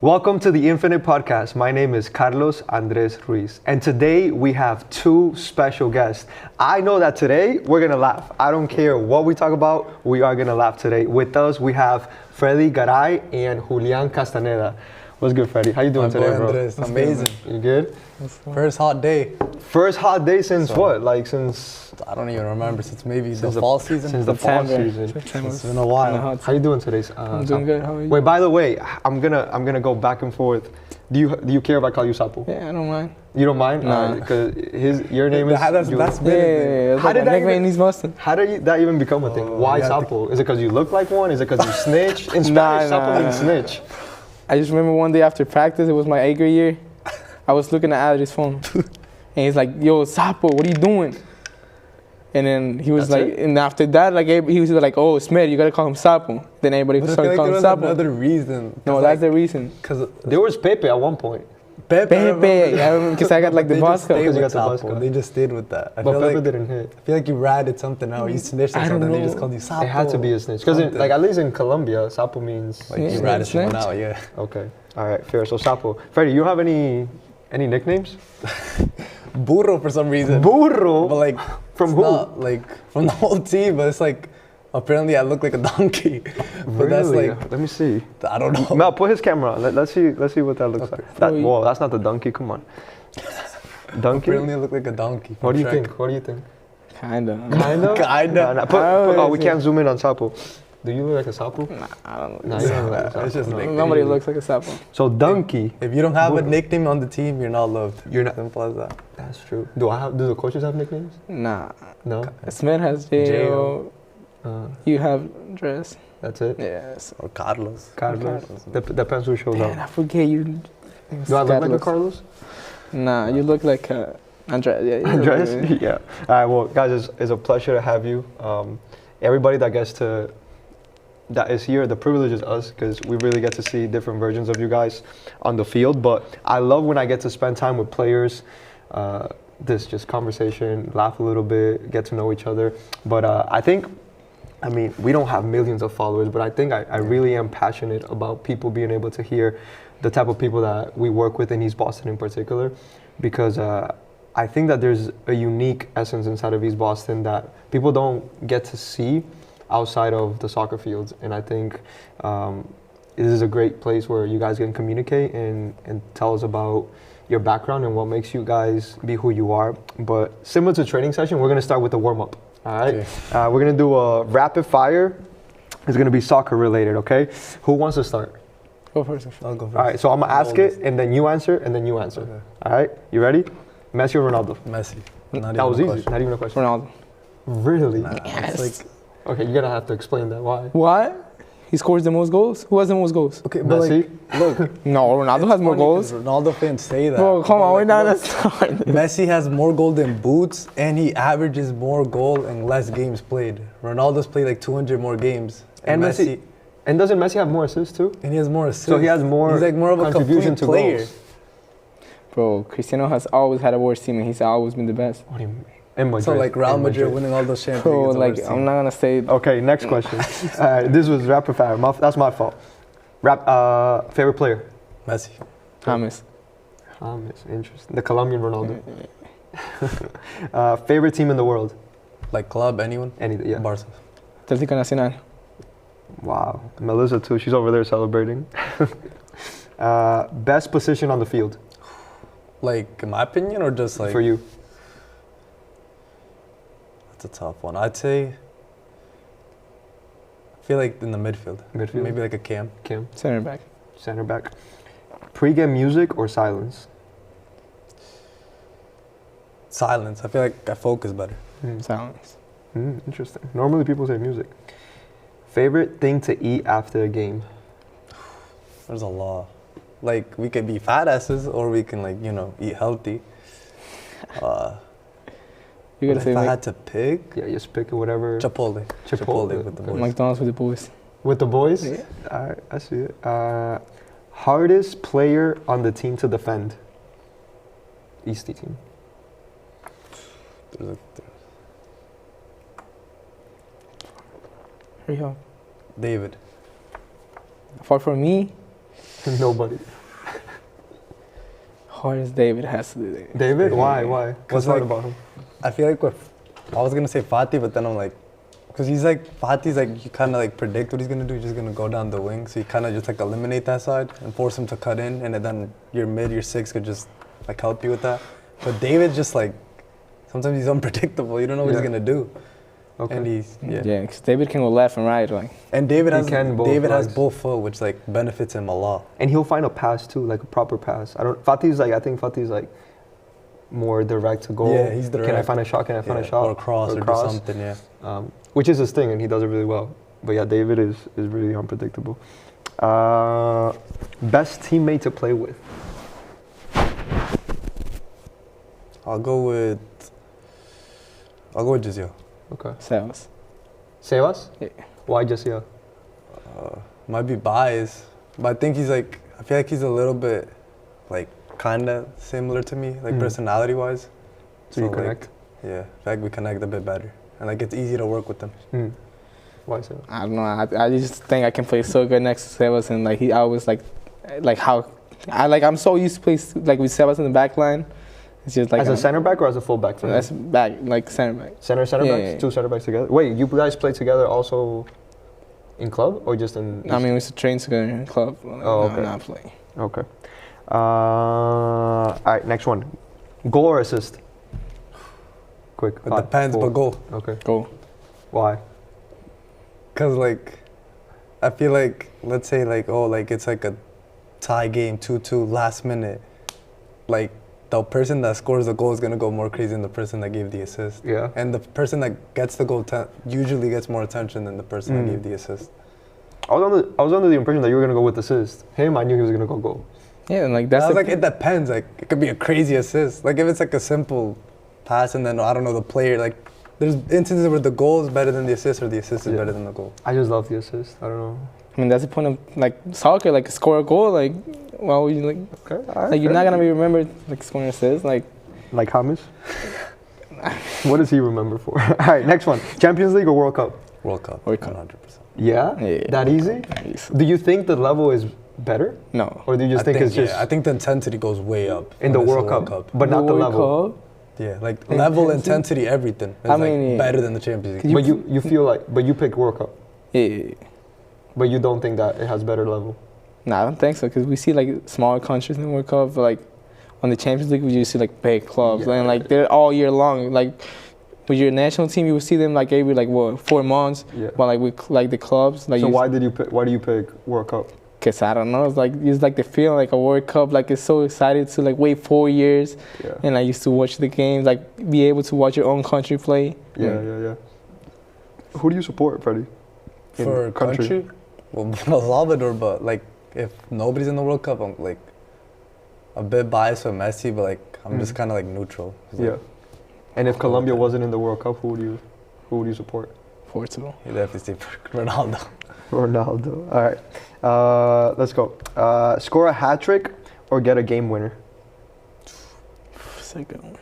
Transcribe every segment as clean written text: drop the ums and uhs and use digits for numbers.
Welcome to the Infinite Podcast. My name is Carlos Andres Ruiz, and today we have two special guests. I know that today we're gonna laugh. I don't care what we talk about, we are gonna laugh today. With us, we have Freddie Garay and Julian Castaneda. What's good, Freddie? How you doing today, bro? Andres, amazing. You good? First hot day. First hot day since what? Like since I don't even remember. Since maybe the fall season. Since the fall season. It's been a while. How you doing today? I'm doing good. How are you? Wait, by the way, I'm gonna go back and forth. Do you care if I call you Sapo? Yeah, I don't mind. You don't mind? Nah. Because your name is. That's Yeah, How did that nickname he's Boston. How did that even become a thing? Why yeah, Sapo? Is it because you look like one? Is it because you snitch? In Spanish, Sapo means snitch. I just remember one day after practice, it was my 8th grade year. I was looking at Adri's phone, and he's like, "Yo, Sapo, what are you doing?" And then he was That's like, it? and after that, like he was like, "Oh, Smith, you gotta call him Sapo." Then everybody But I feel started like calling there him was Sapo. another reason. No, that's the reason. Because There was Pepe at one point. Pepe. Pepe, I remember because I got like the They just Bosco. stayed Because you with got the Sapo. Bosco. They just stayed with that. I But feel Pepe like didn't hit. I feel like you ratted something out. You snitched or I don't something. They know. just called you Sapo. It had to be a snitch. Because Something. like at least in Colombia, Sapo means Like Yeah, you ratted someone snitch. out. Yeah. okay. All right, fair. So Sapo. Freddie, you don't have any nicknames? Burro for some reason. Burro. But like From it's who? Not, like from the whole team. But it's like apparently I look like a donkey. But that's Really? like Let me see. I don't know. Mel, put his camera on. Let's see what that looks like. That, Wait. whoa, that's not the donkey. Come on. Donkey? Apparently I look like a donkey. What do you Shrek. think? What do you think? Kinda. Kind of? Kinda. Oh, we can't zoom in on Sapo. Do you look like a Sapo? Nah, I don't look Nah, like you a don't look like a It's Sapo. just No. like Nobody looks like a Sapo. So donkey. If you don't have a Burro. nickname on the team, you're not loved. You're not- Simple as that. That's true. Do the coaches have nicknames? Nah. No. Smith has J.O. Uh, You have Dress. that's it. Yes. Or Carlos. Carlos. Depends who shows Man, I up. forget you. Do I look like a Carlos? Nah, you look like Andres. Yeah, you look Andres? like- Yeah. All right. Well, guys, it's a pleasure to have you. Everybody that is here, the privilege is us because we really get to see different versions of you guys on the field. But I love when I get to spend time with players. This just conversation, laugh a little bit, get to know each other. But I mean, we don't have millions of followers, but I think I really am passionate about people being able to hear the type of people that we work with in East Boston in particular, because I think that there's a unique essence inside of East Boston that people don't get to see outside of the soccer fields. And I think this is a great place where you guys can communicate and tell us about your background and what makes you guys be who you are. But similar to training session, we're gonna start with the warm-up, all right? Okay. We're gonna do a rapid fire. It's gonna be soccer related, okay? Who wants to start? Go first. I'll go first. All right, so I'm gonna ask it, and then you answer, and then you answer. Okay. All right, you ready? Messi or Ronaldo? Messi. Not That was even a easy, question. not even a question. Ronaldo. Really? Yes. It's like, Okay, you're gonna have to explain that, why? What? He scores the most goals? Who has the most goals? okay, but Messi? like, look. No, Ronaldo has more funny 'cause goals. Ronaldo fans say that. Bro, come But on, we're like, not look, starting. Messi has more goal than Boots, and he averages more goal and less games played. Ronaldo's played like 200 more games. And Messi, and doesn't Messi have more assists too? And he has more assists. So he has more He's like more of a contribution complete to player. goals. Bro, Cristiano has always had a worse team and he's always been the best. What do you mean? In Madrid. So like Real in Madrid winning all those Champions Bro, Leagues. like, against I'm not gonna say. Okay, next question. This was rapid fire. That's my fault. Favorite player? Messi. Thomas. James, interesting. The Colombian Ronaldo. Favorite team in the world? Like club, anyone? Anything, yeah. Barca. Atlético Nacional. Wow. Melissa too. She's over there celebrating. Best position on the field Like in my opinion, or just like for you? That's a tough one. I'd say. I feel like in the midfield. Midfield? Maybe like a cam. Kim, Center back. center back. Pre-game music or silence? Silence. I feel like I focus better. Silence. Interesting. Normally people say music. Favorite thing to eat after a game? There's a lot. Like we could be fat asses, or we can like eat healthy. You gotta If say I had to pick, Yeah, just pick whatever. Chipotle. Chipotle. with the boys. McDonald's with the boys. With the boys? Yeah. Alright, I see it. Hardest player on the team to defend? Eastie team. There's Hurry up. David. Far from me, Nobody. Hardest David has to do that. David? Why? What's hard like, about him? I feel like I was gonna say Fatih, but then I'm like, because Fatih's like, you kind of like predict what he's gonna do. He's just gonna go down the wing, so you kind of just like eliminate that side and force him to cut in, and then your mid, your six could just like help you with that. But David just like, sometimes he's unpredictable. You don't know what he's gonna do. Okay. And he's Yeah, because David can go left and right. Like, and David has legs. both foot, which like benefits him a lot. And he'll find a pass too, like a proper pass. I think Fatih's like more direct to goal. Yeah, he's direct. Can I find a shot? Or cross or do something, yeah. Which is his thing, and he does it really well. But yeah, David is really unpredictable. Best teammate to play with? I'll go with Jizio. Okay. Sebas. Yeah. Why just yeah? Might be biased, but I think I feel like he's a little bit, like, kind of similar to me, like personality-wise. So you connect? Like, yeah, I feel like we connect a bit better, and like it's easy to work with him. Why so? I don't know. I just think I can play so good next to Sebas, and like he always like how I'm so used to play like with Sebas in the back line. It's just like as a center back or as a full back? That's back, like center back. Center backs? Yeah. Two center backs together? Wait, you guys play together also in club or just in... I mean, we used to train together in club. Like, okay. Not play. Okay. All right, next one. Goal or assist? Quick. It depends, but goal. Okay. Goal. Why? Because, like, I feel like, let's say, like, it's like a tie game, 2-2, last minute. Like, the person that scores the goal is going to go more crazy than the person that gave the assist. Yeah. And the person that gets the goal usually gets more attention than the person that gave the assist. I was under the impression that you were going to go with assist. Him, I knew he was going to go goal. Yeah, and like that's like, it depends. Like, it could be a crazy assist. Like, if it's like a simple pass and then, I don't know, the player, like, there's instances where the goal is better than the assist or the assist is better than the goal. I just love the assist. I don't know. I mean, that's the point of like soccer. Like, score a goal. Like, why would you like? Okay. All right, like, you're not gonna be remembered like scoring assists. Like James. What does he remember for? All right, next one. Champions League or World Cup? World Cup. 100%. Yeah. That easy? Do you think the level is better? No. Or do you just think it's just? I think the intensity goes way up In the World Cup, but not the level. Cup? Yeah, like level, intensity, everything. It's better than the Champions League. But you feel like, but you pick World Cup. Yeah. But you don't think that it has better level? Nah, I don't think so. Because we see like smaller countries in the World Cup, like on the Champions League, we just see like big clubs, and like they're all year long. Like with your national team, you will see them like every 4 months. Yeah. But like with like the clubs, like. So why do you pick World Cup? Cause I don't know, it's like the feeling like a World Cup, like it's so excited to like wait 4 years, and I used to watch the games, like be able to watch your own country play. Yeah. Who do you support, Freddie? For country? Well, Salvador, but like if nobody's in the World Cup, I'm like a bit biased with Messi, but like I'm just kind of like neutral. Yeah. And if Colombia wasn't in the World Cup, who would you support? Portugal. You definitely say Ronaldo. Ronaldo. All right. Let's go. Score a hat trick or get a game winner? Second one.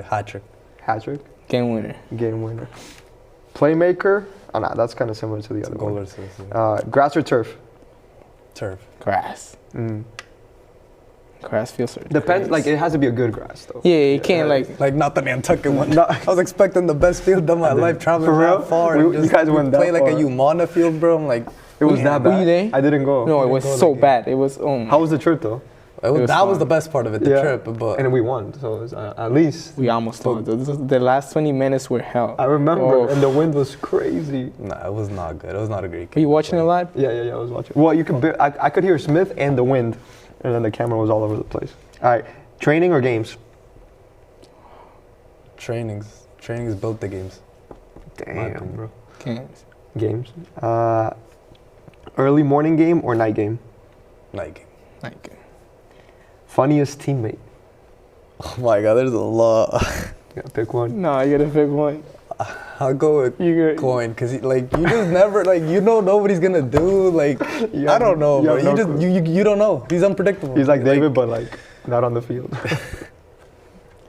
Hat trick. Hat trick. Game winner. Game winner. Playmaker. Oh, nah, that's kind of similar to the other one. Grass or turf? Turf. Grass. Grass feels certain. Depends. Like it has to be a good grass though. Yeah, you can't like not the Nantucket one. I was expecting the best field of my life, traveling that far. You guys went that play like far. a Umana field, bro. I'm like, it was that bad. Were you there? I didn't go. No, it was so bad. It was. How was the trip though? That was the best part of it, the trip. But and we won, so it was, at least we almost won. The last 20 minutes were hell. I remember, and the wind was crazy. Nah, it was not good. It was not a great game. Were you watching it live? Yeah, I was watching. Well, you could. I could hear Smith and the wind, and then the camera was all over the place. All right, training or games? Trainings built the games. Damn, bro. Games. Early morning game or night game? Night game. Night game. Funniest teammate? Oh my God, there's a lot. You gotta pick one. No, you gotta pick one. I'll go with Coin, cause you just never nobody's gonna do I don't know, bro. You don't know. He's unpredictable. He's like David, but like not on the field.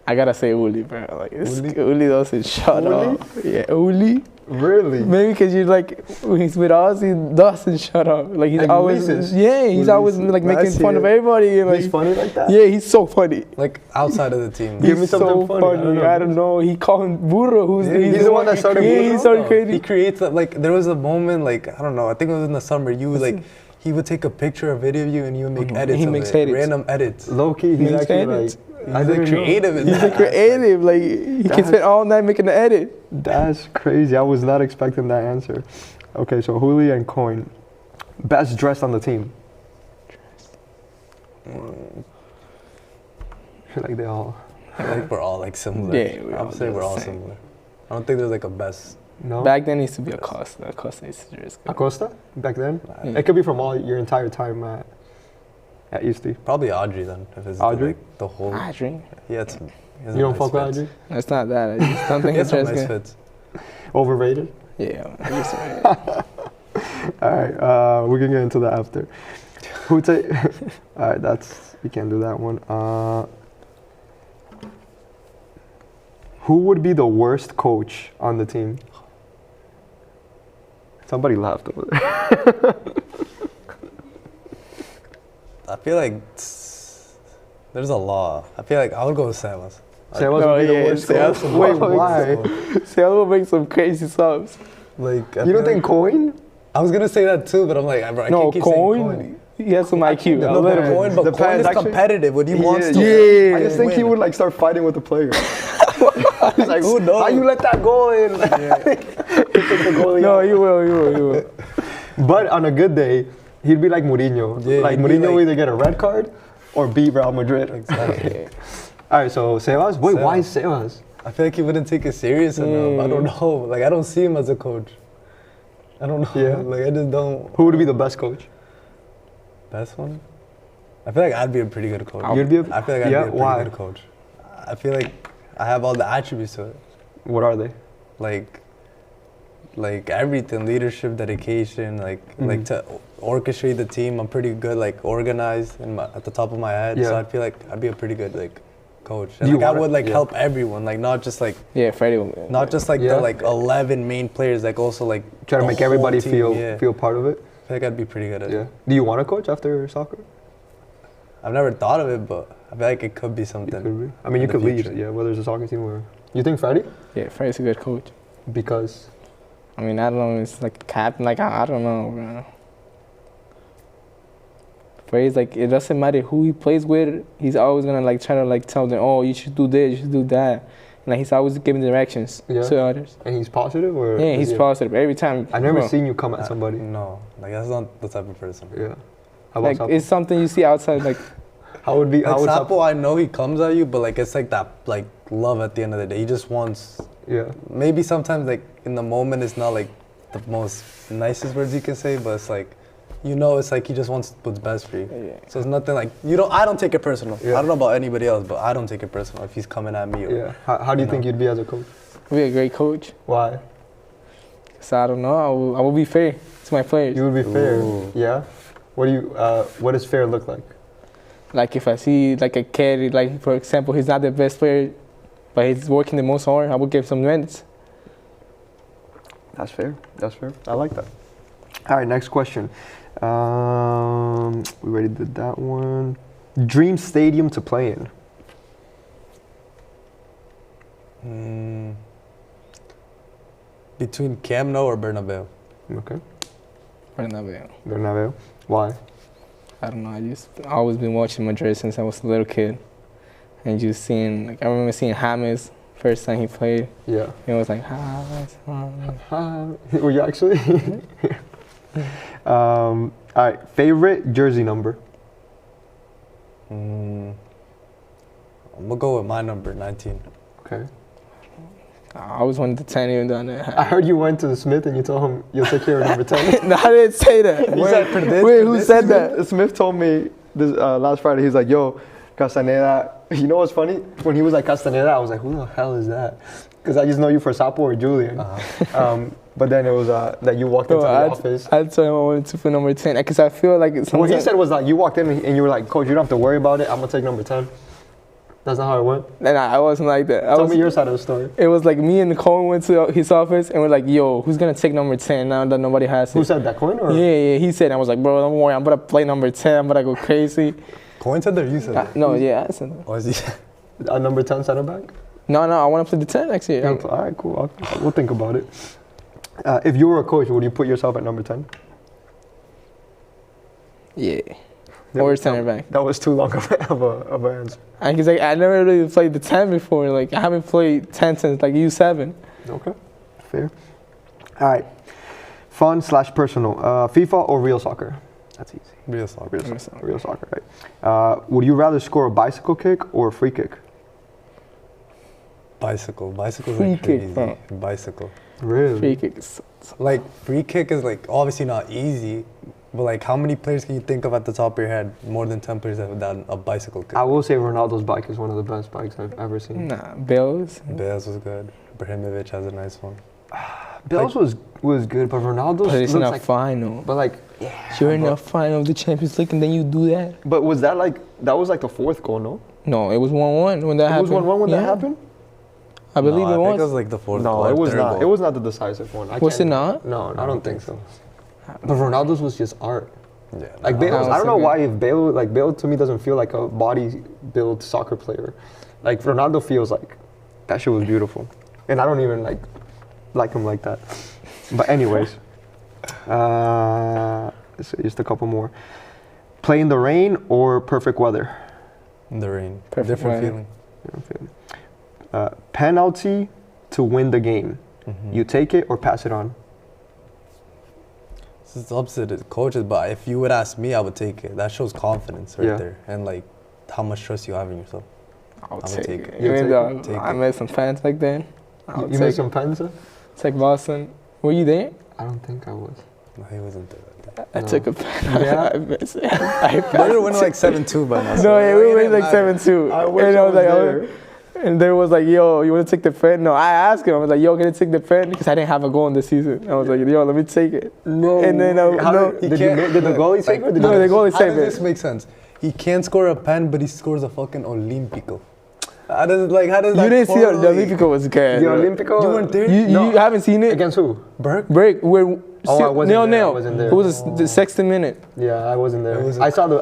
I gotta say Uli, bro. Like Uli doesn't shut up. Yeah, Uli. Really? Maybe because you're like, when he's with us, he doesn't shut up. Like he's Like always, Ulises. he's always like I making see fun of it. everybody. And, like, He's funny like that? Yeah, he's so funny. Like outside of the team. Give me He's something so funny. I don't know. He called him Burro. Who's Yeah, he's the one that started Yeah, Burro? he started He creating. creates like there was a moment like I don't know. I think it was in the summer. You like he would take a picture, a video of you, and you would make edits. He of makes it, edits. Random edits. Low key, he's Makes actually edits. like. He's I like didn't know. creative in He's that. like creative. Like he can spend all night making an edit. That's crazy. I was not expecting that answer. Okay, so Julio and Coin. Best dressed on the team. I feel like they all. I feel like we're all like similar. Yeah, we I all would say do we're the all same. similar. I don't think there's like a best. No? Back then, it used to be Acosta. Acosta used to dress good. Acosta? Back then? Yeah. It could be from all your entire time at Eastie. Probably Audrey then. If it's Audrey? like the whole. I drink. Yeah, it's. You don't fuck with Audrey? It's not that. I just don't think He it's has some dress nice good. fits. Overrated? Yeah, I used to. Alright, we can get into that after. Who take. Alright, that's. You can't do that one. Who would be the worst coach on the team? Somebody laughed over there. I feel like there's a law. I feel like I would go with Samus. Say what's No, be the yeah, worst say coach? what's- Wait, wait, why? Sale will make some crazy subs. Like You I don't feel think like, Coin? I was gonna say that too, but I'm like, bro, I No, can't keep saying Coin. He has some IQ. No, A No, little but bit. Coin, but The Coin pants is actually- competitive. What he wants to. Yeah. I just think he win. would like start fighting with the players. He's like, Who knows? how you let that go in? He took the goalie No, out. you will. But on a good day, he'd be like Mourinho. Yeah, like he'd be Mourinho like- will either get a red card or beat Real Madrid. Exactly. All right, so Sebas. Wait, why Sebas? I feel like he wouldn't take it serious enough. I don't know. Like I don't see him as a coach. I don't know. Yeah. Like I just don't. Who would be the best coach? Best one? I feel like I'd be a pretty good coach. You'd be. I feel like I'd yeah, be a pretty why? good coach. I feel like I have all the attributes to it. What are they? Like everything, leadership, dedication, like to orchestrate the team. I'm pretty good, like organized at the top of my head. Yeah. So I feel like I'd be a pretty good like coach. Do And you like I wanna- would like yeah. help everyone, like not just like Yeah, Freddie will. not just like Yeah. the like 11 main players, like also like Try to the make whole everybody team, feel yeah. feel part of it. I feel like I'd be pretty good at Yeah. it. Do you want to coach after soccer? I've never thought of it, but I feel like it could be something. You could be. I mean, you in the could lead. future. Yeah, whether it's a soccer team or. You think Freddie? Yeah, Freddie's a good coach. Because. I mean, I don't know. It's like captain. Like I don't know, bro. Freddie's like it doesn't matter who he plays with. He's always gonna like try to like tell them, oh, you should do this, you should do that. And, like he's always giving directions Yeah. to others. And he's positive, or. Yeah, is he's he- positive every time. I've never bro. seen you come at somebody. No, like that's not the type of person. Yeah. How about Like Sapo? it's something you see outside. Like How would be? Like How would Sapo, I know he comes at you, but like it's like that like love at the end of the day. He just wants. Yeah. Maybe sometimes like in the moment it's not like the most nicest words you can say, but it's like, you know, it's like he just wants what's best for you. Yeah. So it's nothing like you don't. I don't take it personal. Yeah. I don't know about anybody else, but I don't take it personal if he's coming at me. Or, Yeah. How do you You think know. you'd be as a coach? be a great coach. Why? So I don't know. I will be fair to my players. You would be fair. Ooh. Yeah. What do you? What does fair look like? Like if I see like a kid, like for example, he's not the best player, but he's working the most hard, I would give some minutes. That's fair. That's fair. I like that. All right. Next question. We already did that one. Dream stadium to play in. Between Camp Nou or Bernabeu. Okay. Bernabeu. Bernabeu. Why? I don't know. I just always been watching Madrid since I was a little kid, and just seeing like I remember seeing James first time he played. Yeah. It was like James. Were you actually? All right. Favorite jersey number. I'm gonna go with my number 19. Okay. I always wanted the 10 even though I didn't I have. heard you went to the Smith and you told him you'll take care of number 10. No, I didn't say that. You said, Wait, who said that? Smith told me this last Friday. He's like, "Yo, Castaneda." You know what's funny? When he was like Castaneda, I was like, "Who the hell is that?" Because I just know you for Sapo or Julian. But then it was that you walked into the office. I told him I wanted to for number 10 because I feel like it's What he said was like, you walked in and you were like, "Coach, you don't have to worry about it. I'm gonna take number 10." That's not how it went. And I wasn't like that. Tell me your side of the story. It was like me and Cohen went to his office and we're like, yo, who's gonna take number 10 now that nobody has it? Who said that, Coin or? Yeah, he said. I was like, bro, don't worry, I'm gonna play number 10. I'm gonna go crazy. Coin said that or you said that? No, yeah, I said that. Or is he? A number 10 center back? No, I want to play the 10 next year. All right, cool. We'll think about it. If you were a coach, would you put yourself at number 10? Yeah. Or center back. That was too long of an answer. Because like, I never really played the 10 before. Like, I haven't played 10 since like U7. Okay, fair. All right. Fun/personal. FIFA or real soccer? That's easy. Real soccer. Real soccer, right. Would you rather score a bicycle kick or a free kick? Bicycle. Bicycle's Free like kick, crazy. bro. Bicycle. Really? Free kick is Like, free kick is like obviously not easy, but like how many players can you think of at the top of your head? More than 10 players that have done a bicycle kick. I will say Ronaldo's bike is one of the best bikes I've ever seen. Nah, Bills. Bales was good. Ibrahimovic has a nice one. Bill's was good, but Ronaldo's But it's looks in a like. final. But like, yeah. You're in but, the final of the Champions League and then you do that? But was that like that was like the fourth goal? No, No, it was 1-1 when that it happened. was 1-1 when Yeah. that happened. I believe no, it I think it was. was like the fourth No, goal or it was third not. goal. It was not the decisive one. Was it not? No, I don't think so. But Ronaldo's was just art. Yeah. Like no, Bale, was I don't so know good. why if Bale to me doesn't feel like a body-built soccer player. Like Ronaldo feels like that shit was beautiful, and I don't even like him like that. But anyways, so just a couple more. Play in the rain or perfect weather? In the rain. Perfect Different weather. feeling. Penalty to win the game. Mm-hmm. You take it or pass it on? This is opposite of coaches, but if you would ask me, I would take it. That shows confidence right Yeah. there, and like how much trust you have in yourself. I'll would take take it. it. You'll Even take though it? Take I it. made some fans back then. I'll You take made it. some pens? It's like Boston. Were you there? I don't think I was. No, he wasn't there. I No. took a pen. Yeah? I missed it. I They were winning like 7-2 by now. No, yeah, we were like 7-2. I wish And I was like, there. and they was like, yo, you want to take the pen? No, I asked him. I was like, yo, can I take the pen? Because I didn't have a goal in the season. I was like, yo, let me take it. No. And then, How no. did the goalie save it? Or did No, you- the goalie How saved does this it. make sense? He can't score a pen, but he scores a fucking Olympico. How does that You didn't see the correlate? Olympico was good. The bro. Olympico. You weren't there? You haven't seen it? Against who? Burke? Break. We're Oh, I wasn't there. I nil. wasn't there. It was the 60th minute. Yeah, I wasn't there. It was- I saw the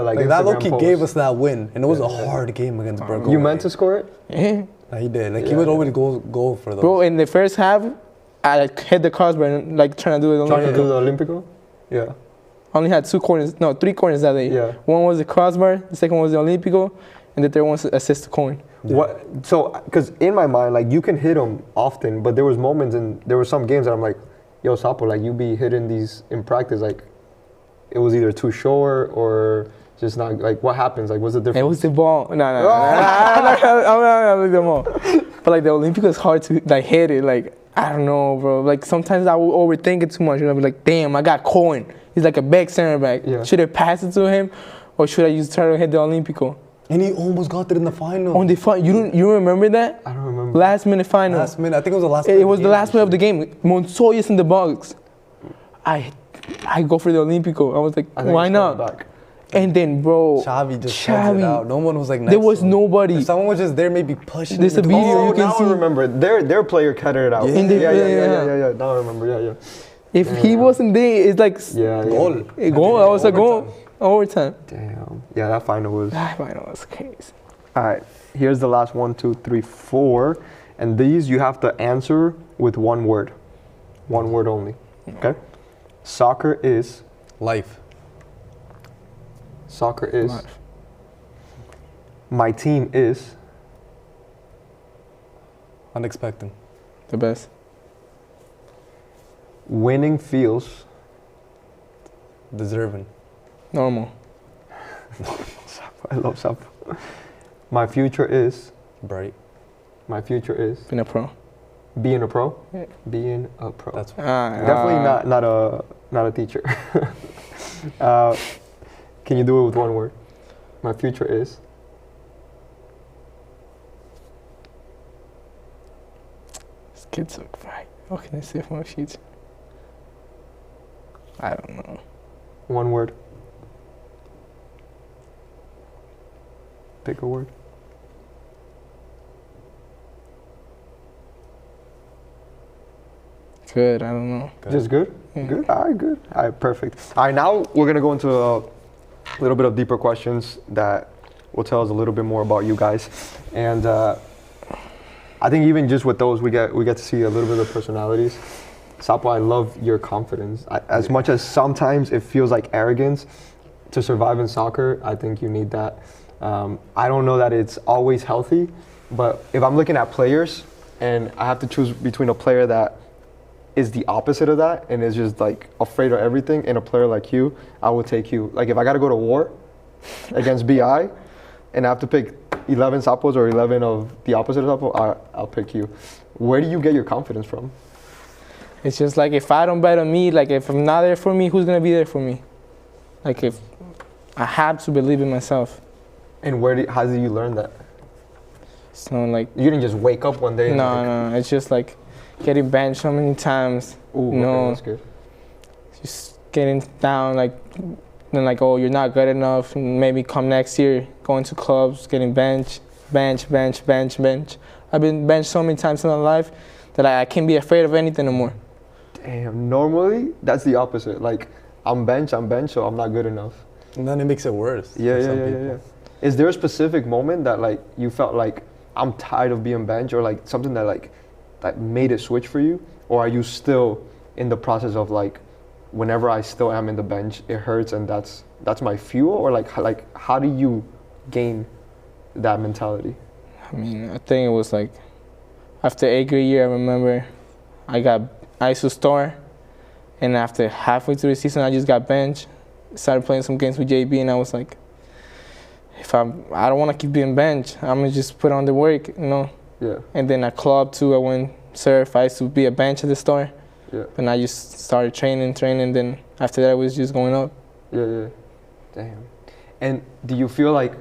like Like that Instagram low-key post. gave us that win, and it was a hard game against Burke. You meant to score it? Yeah. Nah, he did. Like he Yeah, would yeah. always go for those. Bro, in the first half, I like, hit the crossbar and like trying to do it. Trying to do the Olympico? Yeah. Only had 3 corners that day. Yeah. One was the crossbar, the second was the Olympico, and the third one was assist to coin. What? So, because in my mind, like you can hit them often, but there was moments and there were some games that I'm like, yo, Sapo, like you be hitting these in practice, like it was either too short or just not. Like what happens? Like what's the difference? It was the ball. No. I'm not gonna leave them all. But like the Olympico is hard to like hit it. Like I don't know, bro. Like sometimes I will overthink it too much. You know, be like, damn, I got coin. He's like a back center back. Yeah. Should I pass it to him, or should I try to hit the Olympico? And he almost got it in the final. On the final, you remember that? I don't remember. Last minute final. Last minute. I think it was the last. It was the last play of the game. Montoya's in the box. I go for the Olympico. I was like, I think why it's not? coming back. And then, bro, Xavi just heads it out. No one was like next there was to him. nobody. If someone was just there, maybe pushing. There's him a to video go. you can now see. I remember. Their player headed it out. Yeah. Yeah. Now I remember. Yeah. If he wasn't there, it's like Yeah. Goal. a goal. That was a goal. Overtime. Damn. Yeah, that final was. That final was crazy. All right, here's the last 1, 2, 3, 4. And these you have to answer with one word. One word only. Okay? Soccer is. Life. Soccer is. Life. My team is. Unexpected. The best. Winning feels. Deserving. Normal. I love Sap. My future is. Bright. My future is. Being a pro. Being a pro. Yeah. Being a pro. That's Definitely not a teacher. Can you do it with one word? My future is. This kid's so right. What can I say for my future? I don't know. One word. Pick a word. Good. I don't know. Just good? Yeah. Good? All right, good. All right, perfect. All right, now we're going to go into a little bit of deeper questions that will tell us a little bit more about you guys. And I think even just with those, we get to see a little bit of personalities. Sapo, I love your confidence. As much as sometimes it feels like arrogance to survive in soccer, I think you need that. I don't know that it's always healthy, but if I'm looking at players and I have to choose between a player that is the opposite of that and is just like afraid of everything and a player like you, I will take you. Like if I got to go to war against BI and I have to pick 11 Sapos or 11 of the opposite of Sapo, I'll pick you. Where do you get your confidence from? It's just like if I don't bet on me, like if I'm not there for me, who's gonna be there for me? Like if I have to believe in myself. And how did you learn that? So like You didn't just wake up one day and no, it's just like getting benched so many times. Ooh, you know, okay, that's good. just getting down, like then like, oh, you're not good enough. Maybe come next year, going to clubs, getting bench. I've been benched so many times in my life that I can't be afraid of anything anymore. Damn, normally that's the opposite. Like I'm bench, so I'm not good enough. And then it makes it worse. Yeah. Is there a specific moment that like you felt like I'm tired of being bench, or like something that like that made it switch for you, or are you still in the process of like whenever I still am in the bench, it hurts and that's my fuel, or like how do you gain that mentality? I mean, I think it was like after 8th grade year, I remember I used to start, and after halfway through the season, I just got benched. Started playing some games with JB, and I was like, I don't want to keep being benched. I'm gonna just put on the work, you know. Yeah. And then at club too, I went surf. I used to be a bench at the store. Yeah. But I just started training. Then after that, it was just going up. Yeah. Damn. And do you feel like,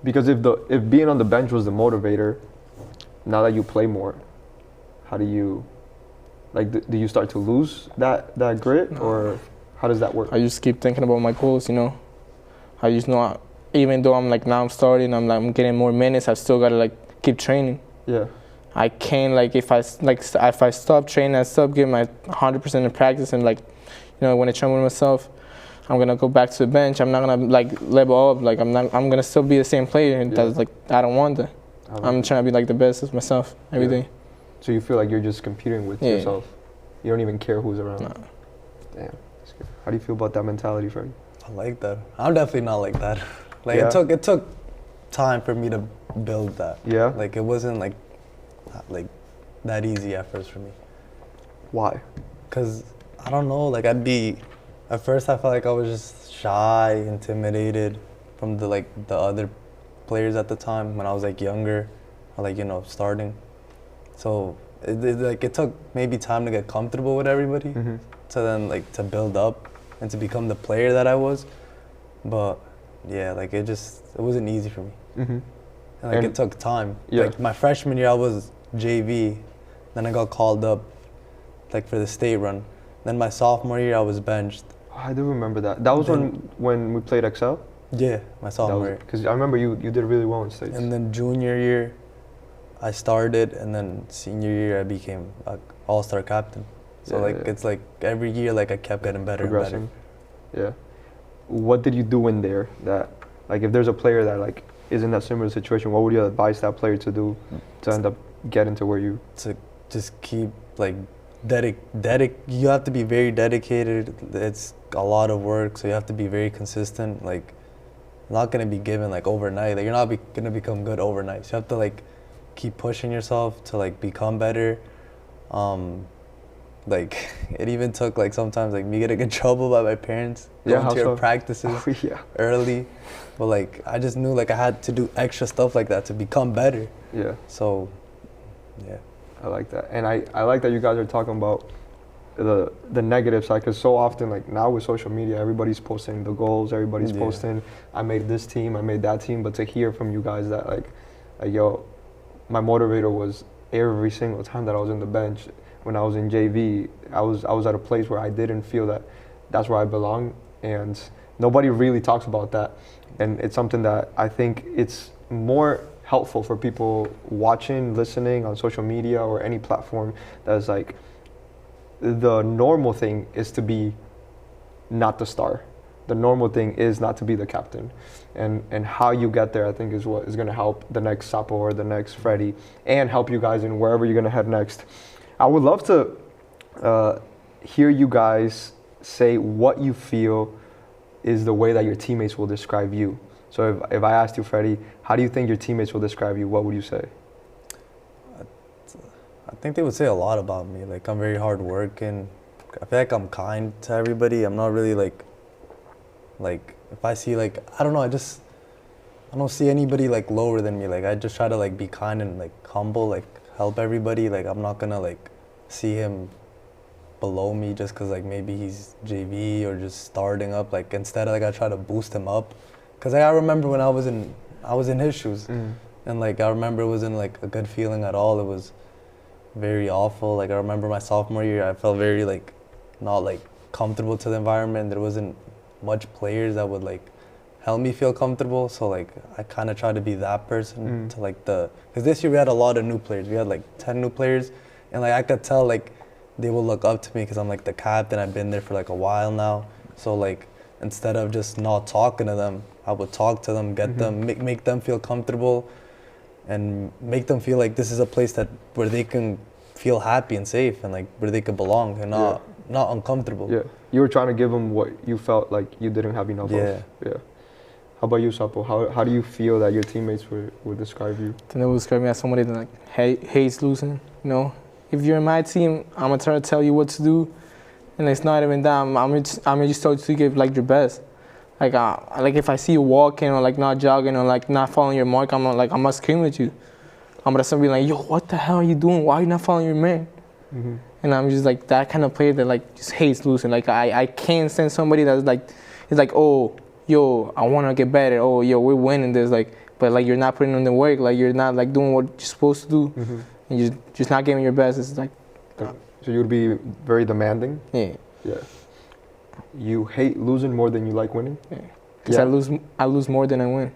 because if being on the bench was the motivator, now that you play more, how do you, like, do you start to lose that grit, or how does that work? I just keep thinking about my goals, you know. I just know, even though I'm starting, I'm getting more minutes, I've still gotta like keep training. Yeah. I can't if I stop training, I stop giving my 100% in practice, and like, you know, when I train with myself, I'm gonna go back to the bench. I'm not gonna like level up. Like I'm gonna still be the same player, and that's like I don't want that. I'm trying to be like the best of myself every day. So you feel like you're just competing with yourself. You don't even care who's around. No. Damn, that's good. How do you feel about that mentality, Freddie? I like that. I'm definitely not like that. Like it took time for me to build that. Yeah. Like it wasn't like that easy at first for me. Why? Cause I don't know. Like at first I felt like I was just shy, intimidated from the other players at the time when I was like younger, or like, you know, starting. So it took maybe time to get comfortable with everybody, to then like to build up and to become the player that I was. But yeah, like it wasn't easy for me. And like it took time. Yeah. Like my freshman year I was JV, then I got called up like for the state run. Then my sophomore year I was benched. Oh, I do remember that. That was when we played Excel? Yeah, my sophomore year. Because I remember you did really well in states. And then junior year I started, and then senior year I became an all-star captain. So it's like every year like I kept getting better progressing. and better. Yeah. What did you do in there that, like, if there's a player that like is in that similar situation, what would you advise that player to do to end up getting to where you? To just keep like you have to be very dedicated. It's a lot of work, so you have to be very consistent. Like, not gonna be given like overnight. Like, you're not gonna become good overnight. So you have to like keep pushing yourself to like become better. Like it even took like sometimes like me getting in trouble by my parents going to your practices early, but like I just knew like I had to do extra stuff like that to become better. Yeah. So, yeah. I like that, and I like that you guys are talking about the negative side, because so often like now with social media, everybody's posting the goals, everybody's posting I made this team, I made that team, but to hear from you guys that like yo, my motivator was every single time that I was in the bench. When I was in JV, I was at a place where I didn't feel that that's where I belong, and nobody really talks about that. And it's something that I think it's more helpful for people watching, listening on social media or any platform that's like the normal thing is to be not the star. The normal thing is not to be the captain. And how you get there, I think, is what is going to help the next Sapo or the next Freddie, and help you guys in wherever you're going to head next. I would love to hear you guys say what you feel is the way that your teammates will describe you. So if I asked you, Freddie, how do you think your teammates will describe you, what would you say? I think they would say a lot about me. Like, I'm very hardworking. I feel like I'm kind to everybody. I'm not really like if I see like, I don't know, I don't see anybody like lower than me. Like, I just try to like be kind and like humble, like help everybody. Like, I'm not gonna like see him below me just cause like maybe he's JV or just starting up. Like, instead like I try to boost him up. Cause like, I remember when I was in his shoes, and like I remember it wasn't like a good feeling at all. It was very awful. Like, I remember my sophomore year, I felt very like not like comfortable to the environment. There wasn't much players that would like help me feel comfortable. So like I kind of tried to be that person to like because this year we had a lot of new players. We had like 10 new players, and like I could tell like they will look up to me because I'm like the captain. I've been there for like a while now. So like instead of just not talking to them, I would talk to them, get them, make them feel comfortable, and make them feel like this is a place where they can feel happy and safe, and like where they could belong and not uncomfortable. Yeah, you were trying to give them what you felt like you didn't have enough of. Yeah. How about you, Sapo? How do you feel that your teammates would describe you? Then they would describe me as somebody that like hates losing. You know, if you're in my team, I'm gonna try to tell you what to do, and it's not even that. I'm just told you to give like your best. Like if I see you walking or like not jogging or like not following your mark, I'm gonna scream at you. I'm gonna be like, yo, what the hell are you doing? Why are you not following your man? And I'm just like that kind of player that like just hates losing. Like I can't stand somebody that's like, it's like, oh, yo, I want to get better. Oh, yo, we're winning this. Like, but like you're not putting in the work. Like you're not like doing what you're supposed to do, and you're just not giving your best. It's like. So you would be very demanding. Yeah. Yeah. You hate losing more than you like winning. Yeah. Because I lose more than I win.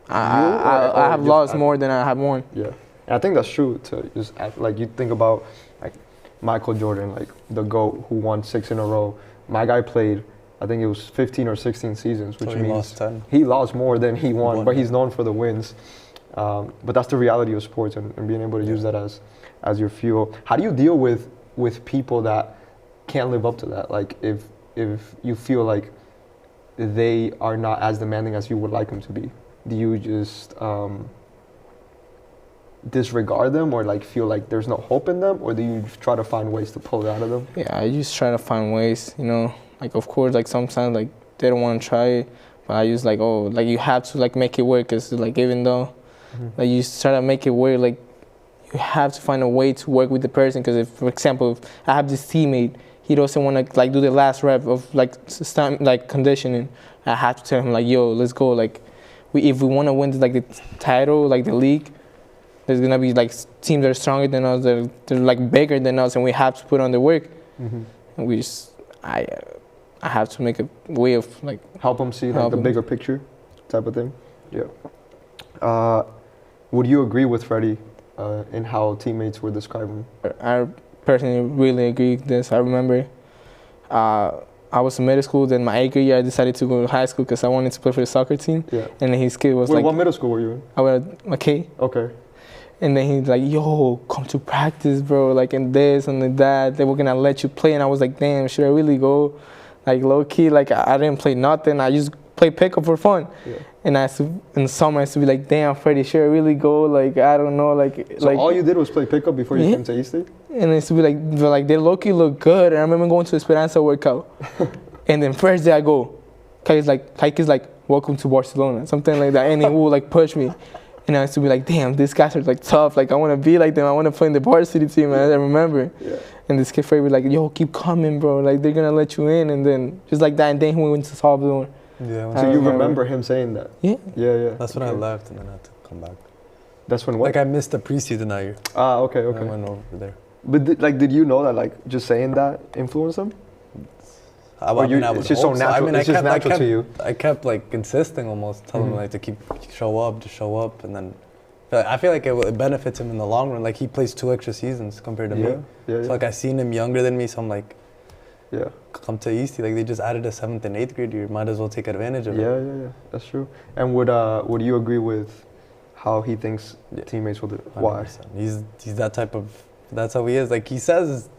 I have lost more than I have won. Yeah. And I think that's true to just act, like you think about like Michael Jordan, like the GOAT who won 6 in a row. My guy played, I think it was 15 or 16 seasons, which means lost 10. He lost more than he won, but he's known for the wins. But that's the reality of sports, and being able to use that as your fuel. How do you deal with people that can't live up to that? Like if you feel like they are not as demanding as you would like them to be, do you just disregard them, or like feel like there's no hope in them, or do you try to find ways to pull it out of them? Yeah, I just try to find ways, you know, like of course like sometimes like they don't want to try it, but I just like, oh, like you have to like make it work, cause like even though like you try to make it work, like you have to find a way to work with the person, because if, for example, if I have this teammate, he doesn't want to like do the last rep of like conditioning, I have to tell him like, yo, let's go, like if we want to win like the title, like the league, there's gonna be like teams that are stronger than us, they're like bigger than us, and we have to put on the work. And we just, I have to make a way of like help them see like the bigger picture, type of thing. Yeah. Would you agree with Freddie in how teammates were describing him? I personally really agree with this. I remember I was in middle school, then my 8th grade year I decided to go to high school because I wanted to play for the soccer team. Yeah. And then his kid was like... What middle school were you in? I went to McKay. Okay. And then he's like, yo, come to practice, bro, like in this and in that. They were going to let you play. And I was like, damn, should I really go? Like low key, like I didn't play nothing. I just played pickup for fun. Yeah. And in the summer I used to be like, damn, Freddie, should I really go? Like, I don't know. So all you did was play pickup before you came to Eastie? And it used to be like they low-key look good. And I remember going to Esperanza workout. And then first day I go, Kike's like, welcome to Barcelona, something like that. And he would like push me. And I used to be like, damn, these guys are like tough. Like I want to be like them. I want to play in the varsity team, man. I remember. Yeah. And this kid Freddie was like, yo, keep coming, bro. Like they're gonna let you in. And then just like that. And then he went to Salvador. Yeah. So you remember him saying that? Yeah. Yeah. That's when I left, and then I had to come back. That's when what? Like I missed the preseason that year. Ah, okay. I went over there. But did you know that like just saying that influenced him? It's just so natural. It's just natural to you. I kept like insisting, almost telling him like to show up, and then I feel like it benefits him in the long run. Like he plays 2 extra seasons compared to me. Yeah. So like I seen him younger than me, so I'm like, Yeah. come to Eastie. Like they just added a 7th and 8th grade year. Might as well take advantage of it. Yeah. That's true. And would you agree with how he thinks teammates will do? Why? 100%. He's that type of. That's how he is. Like he says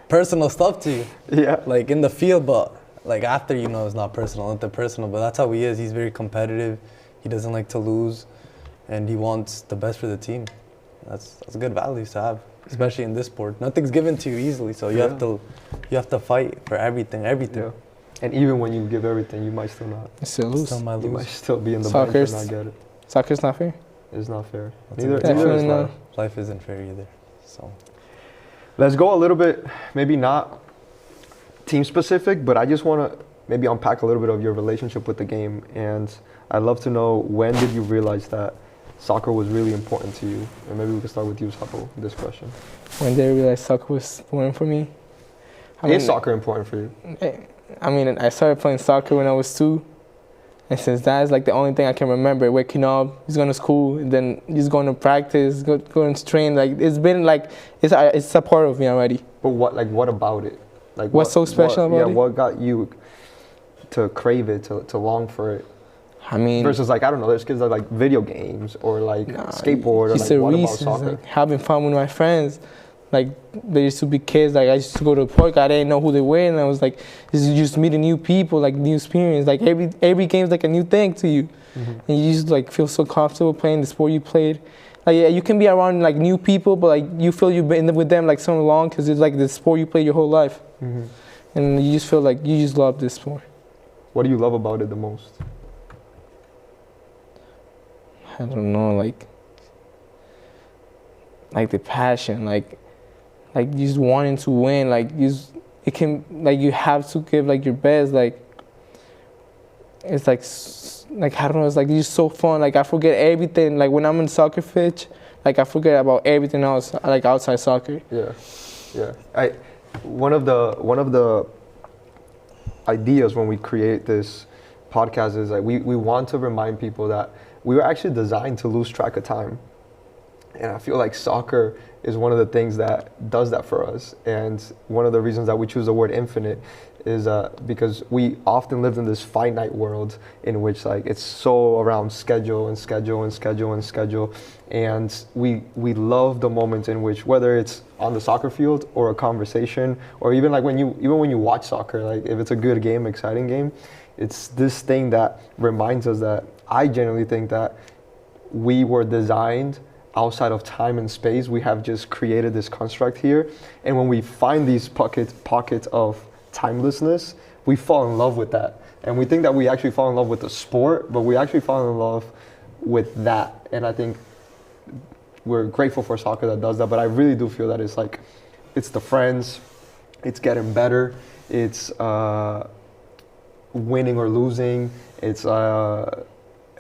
personal stuff to you. Yeah. Like in the field, but like after it's not personal, not that personal. But that's how he is. He's very competitive. He doesn't like to lose, and he wants the best for the team. That's good values to have, especially in this sport. Nothing's given to you easily, so you have to fight for everything. Yeah. And even when you give everything, you might still not. Still lose. Still might You lose. might still be in the bench and not get it. Soccer's not fair. It's not fair. That's Neither Definitely is not. life. Life isn't fair either. So Let's go a little bit, maybe not team specific, but I just want to maybe unpack a little bit of your relationship with the game. And I'd love to know, when did you realize that soccer was really important to you? And maybe we can start with you, Sapo, this question. When did I realize soccer was important for me? Is soccer important for you? I mean, I started playing soccer when I was 2. And since that is like the only thing I can remember, waking up, just going to school, and then just going to practice, going to train. Like it's been like it's a part of me already. But what about it? Like What's so special about it? What got you to crave it, to long for it? I mean, Versus like, I don't know, there's kids that like video games or like skateboard or just like, the what about reasons, soccer? like having fun with my friends. Like there used to be kids, like I used to go to the park, I didn't know who they were, and I was like, just meeting new people, like new experience. Like every game's like a new thing to you, and you just like feel so comfortable playing the sport you played. Like yeah, you can be around like new people, but like you feel you've been with them like so long because it's like the sport you played your whole life, and you just feel like you just love this sport. What do you love about it the most? I don't know, like the passion, like just wanting to win, it can, like you have to give like your best, like it's like I don't know, it's like just so fun. Like I forget everything, like when I'm in soccer pitch, like I forget about everything else, like outside soccer. Yeah. One of the ideas when we create this podcast is like we want to remind people that we were actually designed to lose track of time. And I feel like soccer is one of the things that does that for us. And one of the reasons that we choose the word infinite is because we often lived in this finite world in which like it's so around schedule. And we love the moments in which, whether it's on the soccer field or a conversation, or even like when you watch soccer, like if it's a good game, exciting game, it's this thing that reminds us that I genuinely think that we were designed outside of time and space. We have just created this construct here, and when we find these pockets of timelessness, we fall in love with that. And we think that we actually fall in love with the sport, but we actually fall in love with that. And I think we're grateful for soccer that does that, but I really do feel that it's the friends, it's getting better, it's winning or losing, it's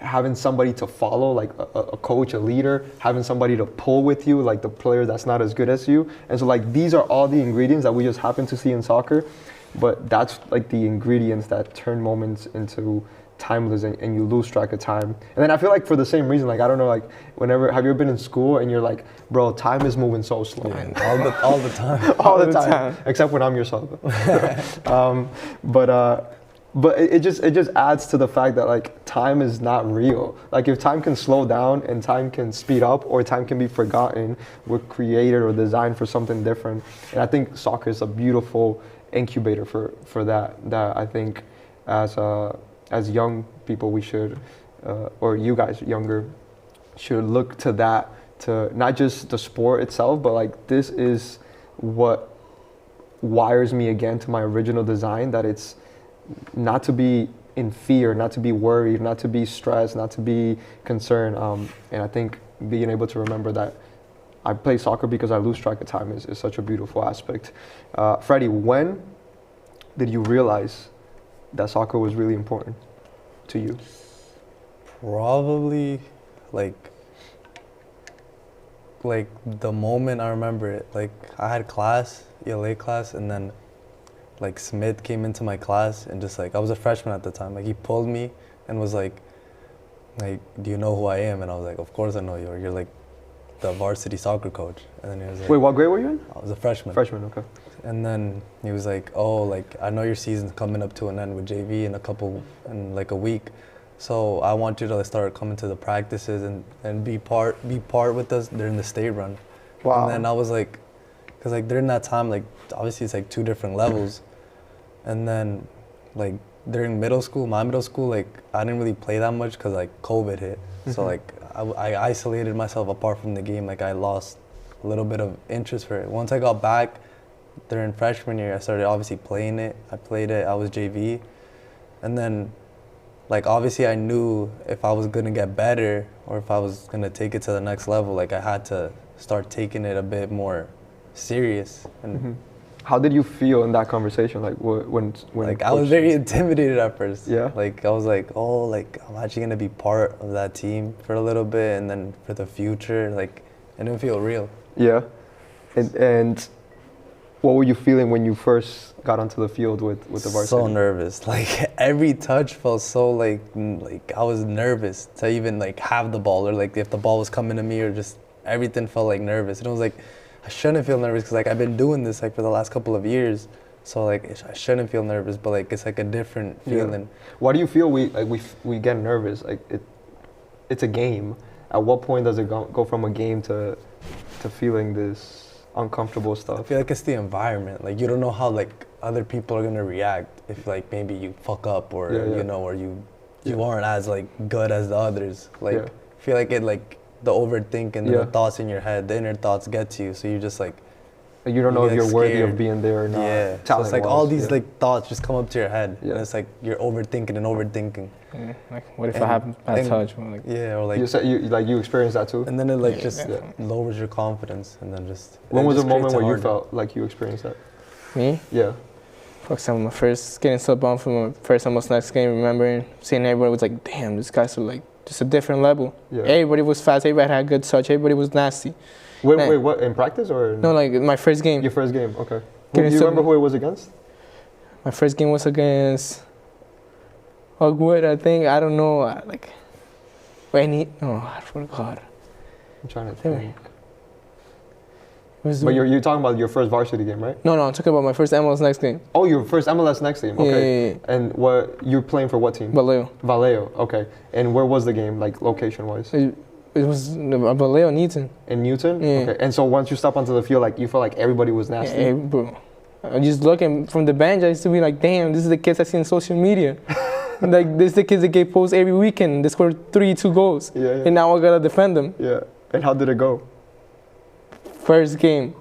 having somebody to follow, like a coach, a leader, having somebody to pull with you, like the player that's not as good as you. And so like these are all the ingredients that we just happen to see in soccer, but that's like the ingredients that turn moments into timeless, and you lose track of time. And then I feel like for the same reason, like I don't know, like have you ever been in school and you're like, bro, time is moving so slow. Yeah, all the time. all the time, except when I'm your son. But it just adds to the fact that like time is not real. Like if time can slow down and time can speed up, or time can be forgotten, we're created or designed for something different. And I think soccer is a beautiful incubator for that I think as young people we should, or you guys younger, should look to that, to not just the sport itself, but like this is what wires me again to my original design, that it's not to be in fear, not to be worried, not to be stressed, not to be concerned. And I think being able to remember that I play soccer because I lose track of time is such a beautiful aspect. Freddie, when did you realize that soccer was really important to you? Probably like the moment I remember it. Like I had class, ELA class, and then like Smith came into my class and just like, I was a freshman at the time, like he pulled me and was like, like, do you know who I am? And I was like, of course I know you. You're like the varsity soccer coach. And then he was like, Wait, what grade were you in? I was a freshman. Freshman, okay. And then he was like, oh, like, I know your season's coming up to an end with JV in like a week. So I want you to start coming to the practices and be part with us during the state run. Wow. And then I was like, because like during that time, like obviously it's like 2 different levels. And then like during my middle school, like I didn't really play that much because like COVID hit. So like I isolated myself apart from the game. Like I lost a little bit of interest for it. Once I got back during freshman year, I started obviously playing it. I played it, I was JV. And then like obviously I knew if I was gonna get better or if I was gonna take it to the next level, like I had to start taking it a bit more serious. And How did you feel in that conversation? Like when like I was very intimidated at first. Yeah. Like I was like, oh, like I'm actually gonna be part of that team for a little bit, and then for the future, like it didn't feel real. Yeah. And what were you feeling when you first got onto the field with the varsity? So nervous. Like every touch felt so like I was nervous to even like have the ball, or like if the ball was coming to me, or just everything felt like nervous. And it was like I shouldn't feel nervous because like I've been doing this like for the last couple of years, so like I shouldn't feel nervous, but like it's like a different feeling. Why do you feel we get nervous? Like it's a game. At what point does it go from a game to feeling this uncomfortable I stuff? feel like it's the environment. Like you don't know how like other people are gonna react if like maybe you fuck up or you know, or you aren't as like good as the others. Like I feel like it like the overthinking, the thoughts in your head, the inner thoughts get to you, so you just like you don't know if you're worthy of being there or not. Yeah, so it's like all these like thoughts just come up to your head, and it's like you're overthinking and overthinking. Yeah, like what if I have bad touch? Or like, or like you said you experienced that too. And then it like just lowers your confidence, and then just. When was the moment where you felt like you experienced that? Me? Yeah. For example, my first getting subbed on from my first almost next game, remembering seeing everybody was like, damn, these guys are like just a different level. Yeah. Everybody was fast, everybody had good touch, everybody was nasty. Wait, what, in practice or? No, like my first game. Your first game, okay. Do you remember who it was against? My first game was against Hogwood, I think. I don't know, like, I forgot. I'm trying to think. But you're talking about your first varsity game, right? No, I'm talking about my first MLS Next game. Oh, your first MLS Next game, okay. Yeah. And you're playing for what team? Vallejo, okay. And where was the game, like location-wise? It was Vallejo, Newton. In Newton? Yeah. Okay. And so once you step onto the field, like you felt like everybody was nasty? Yeah, bro. I just looking from the bench, I used to be like, damn, this is the kids I see on social media. Like, this is the kids that get posts every weekend. They scored 2 goals. Yeah. And now I gotta defend them. Yeah. And how did it go? First game,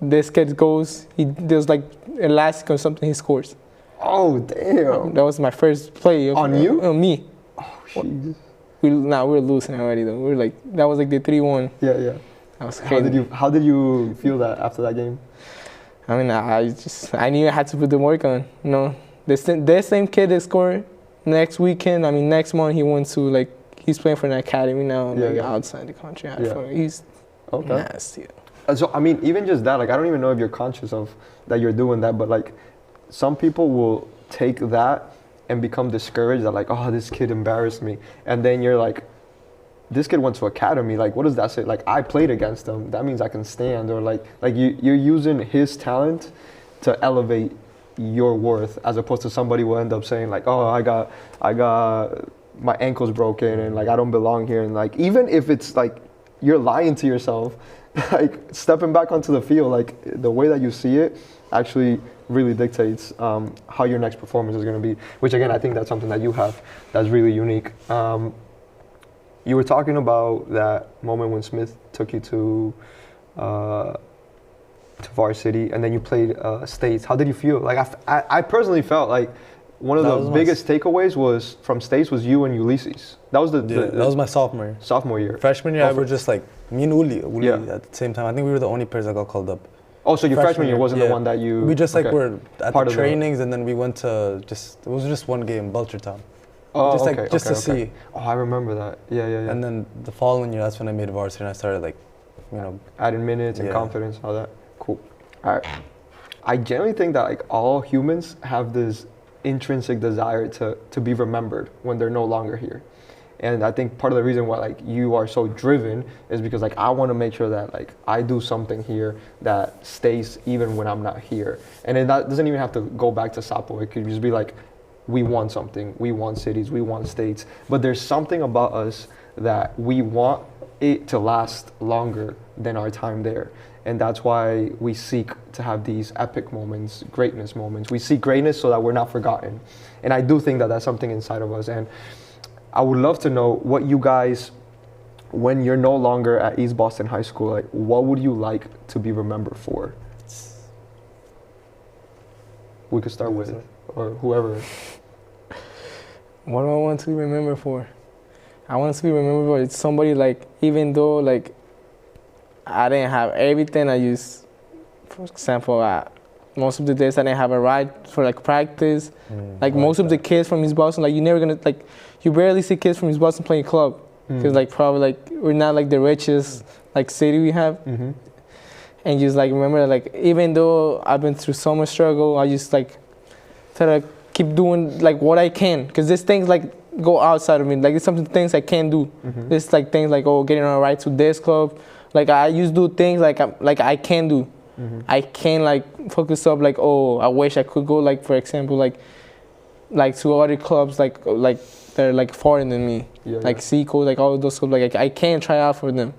this kid goes, there's like elastic or something, he scores. Oh, damn. That was my first play. On you? On me. Oh, jeez. We're losing already though. We're like, that was like the 3-1. Yeah. That was crazy. How did you feel that after that game? I mean, I knew I had to put the work on. You know, the same kid that scored next month, he went to like, he's playing for an academy now, outside the country. He's nasty. So, I mean, even just that, like, I don't even know if you're conscious of that you're doing that, but like, some people will take that and become discouraged that like, oh, this kid embarrassed me. And then you're like, this kid went to academy. Like, what does that say? Like, I played against him. That means I can stand. Or like you're using his talent to elevate your worth, as opposed to somebody will end up saying like, oh, I got my ankle's broken and like I don't belong here. And like, even if it's like you're lying to yourself, like stepping back onto the field, like the way that you see it actually really dictates how your next performance is going to be, which again, I think that's something that you have that's really unique. You were talking about that moment when Smith took you to varsity, and then you played States. How did you feel? Like I personally felt like one of the biggest takeaways was from States was you and Ulysses. That was that was my sophomore year. Sophomore year. Freshman year, I was just like me and Uli at the same time. I think we were the only players that got called up. Oh, so your freshman year wasn't the one that you... We just like were at the trainings, and then we went to it was just one game, Belchertown. Oh, just to see. Oh, I remember that. Yeah. And then the following year, that's when I made varsity, and I started like, adding minutes and confidence, all that. Cool. All right. I generally think that like all humans have this intrinsic desire to be remembered when they're no longer here. And I think part of the reason why like you are so driven is because like I want to make sure that like I do something here that stays even when I'm not here. And it doesn't even have to go back to Sapo. It could just be like, we want something, we want cities, we want states. But there's something about us that we want it to last longer than our time there. And that's why we seek to have these epic moments, greatness moments. We seek greatness so that we're not forgotten. And I do think that that's something inside of us. And I would love to know what you guys, when you're no longer at East Boston High School, like what would you like to be remembered for? We could start with, or whoever. What do I want to be remembered for? I want to be remembered for somebody like, even though like I didn't have everything, I used, for example, most of the days I didn't have a ride for like practice. Like most of the kids from East Boston, like you barely see kids from East Boston playing club. Because like probably like we're not like the richest like city we have. And just like remember that like even though I've been through so much struggle, I just like try to keep doing like what I can. Because there's things like go outside of me. Like there's some things I can't do. There's like things like getting on a ride to this club. Like I used to do things like I can do. I can't like focus up like, oh, I wish I could go like, for example, like to other clubs like they're like foreign than me. Like Seco, like all of those clubs, like I can't try out for them.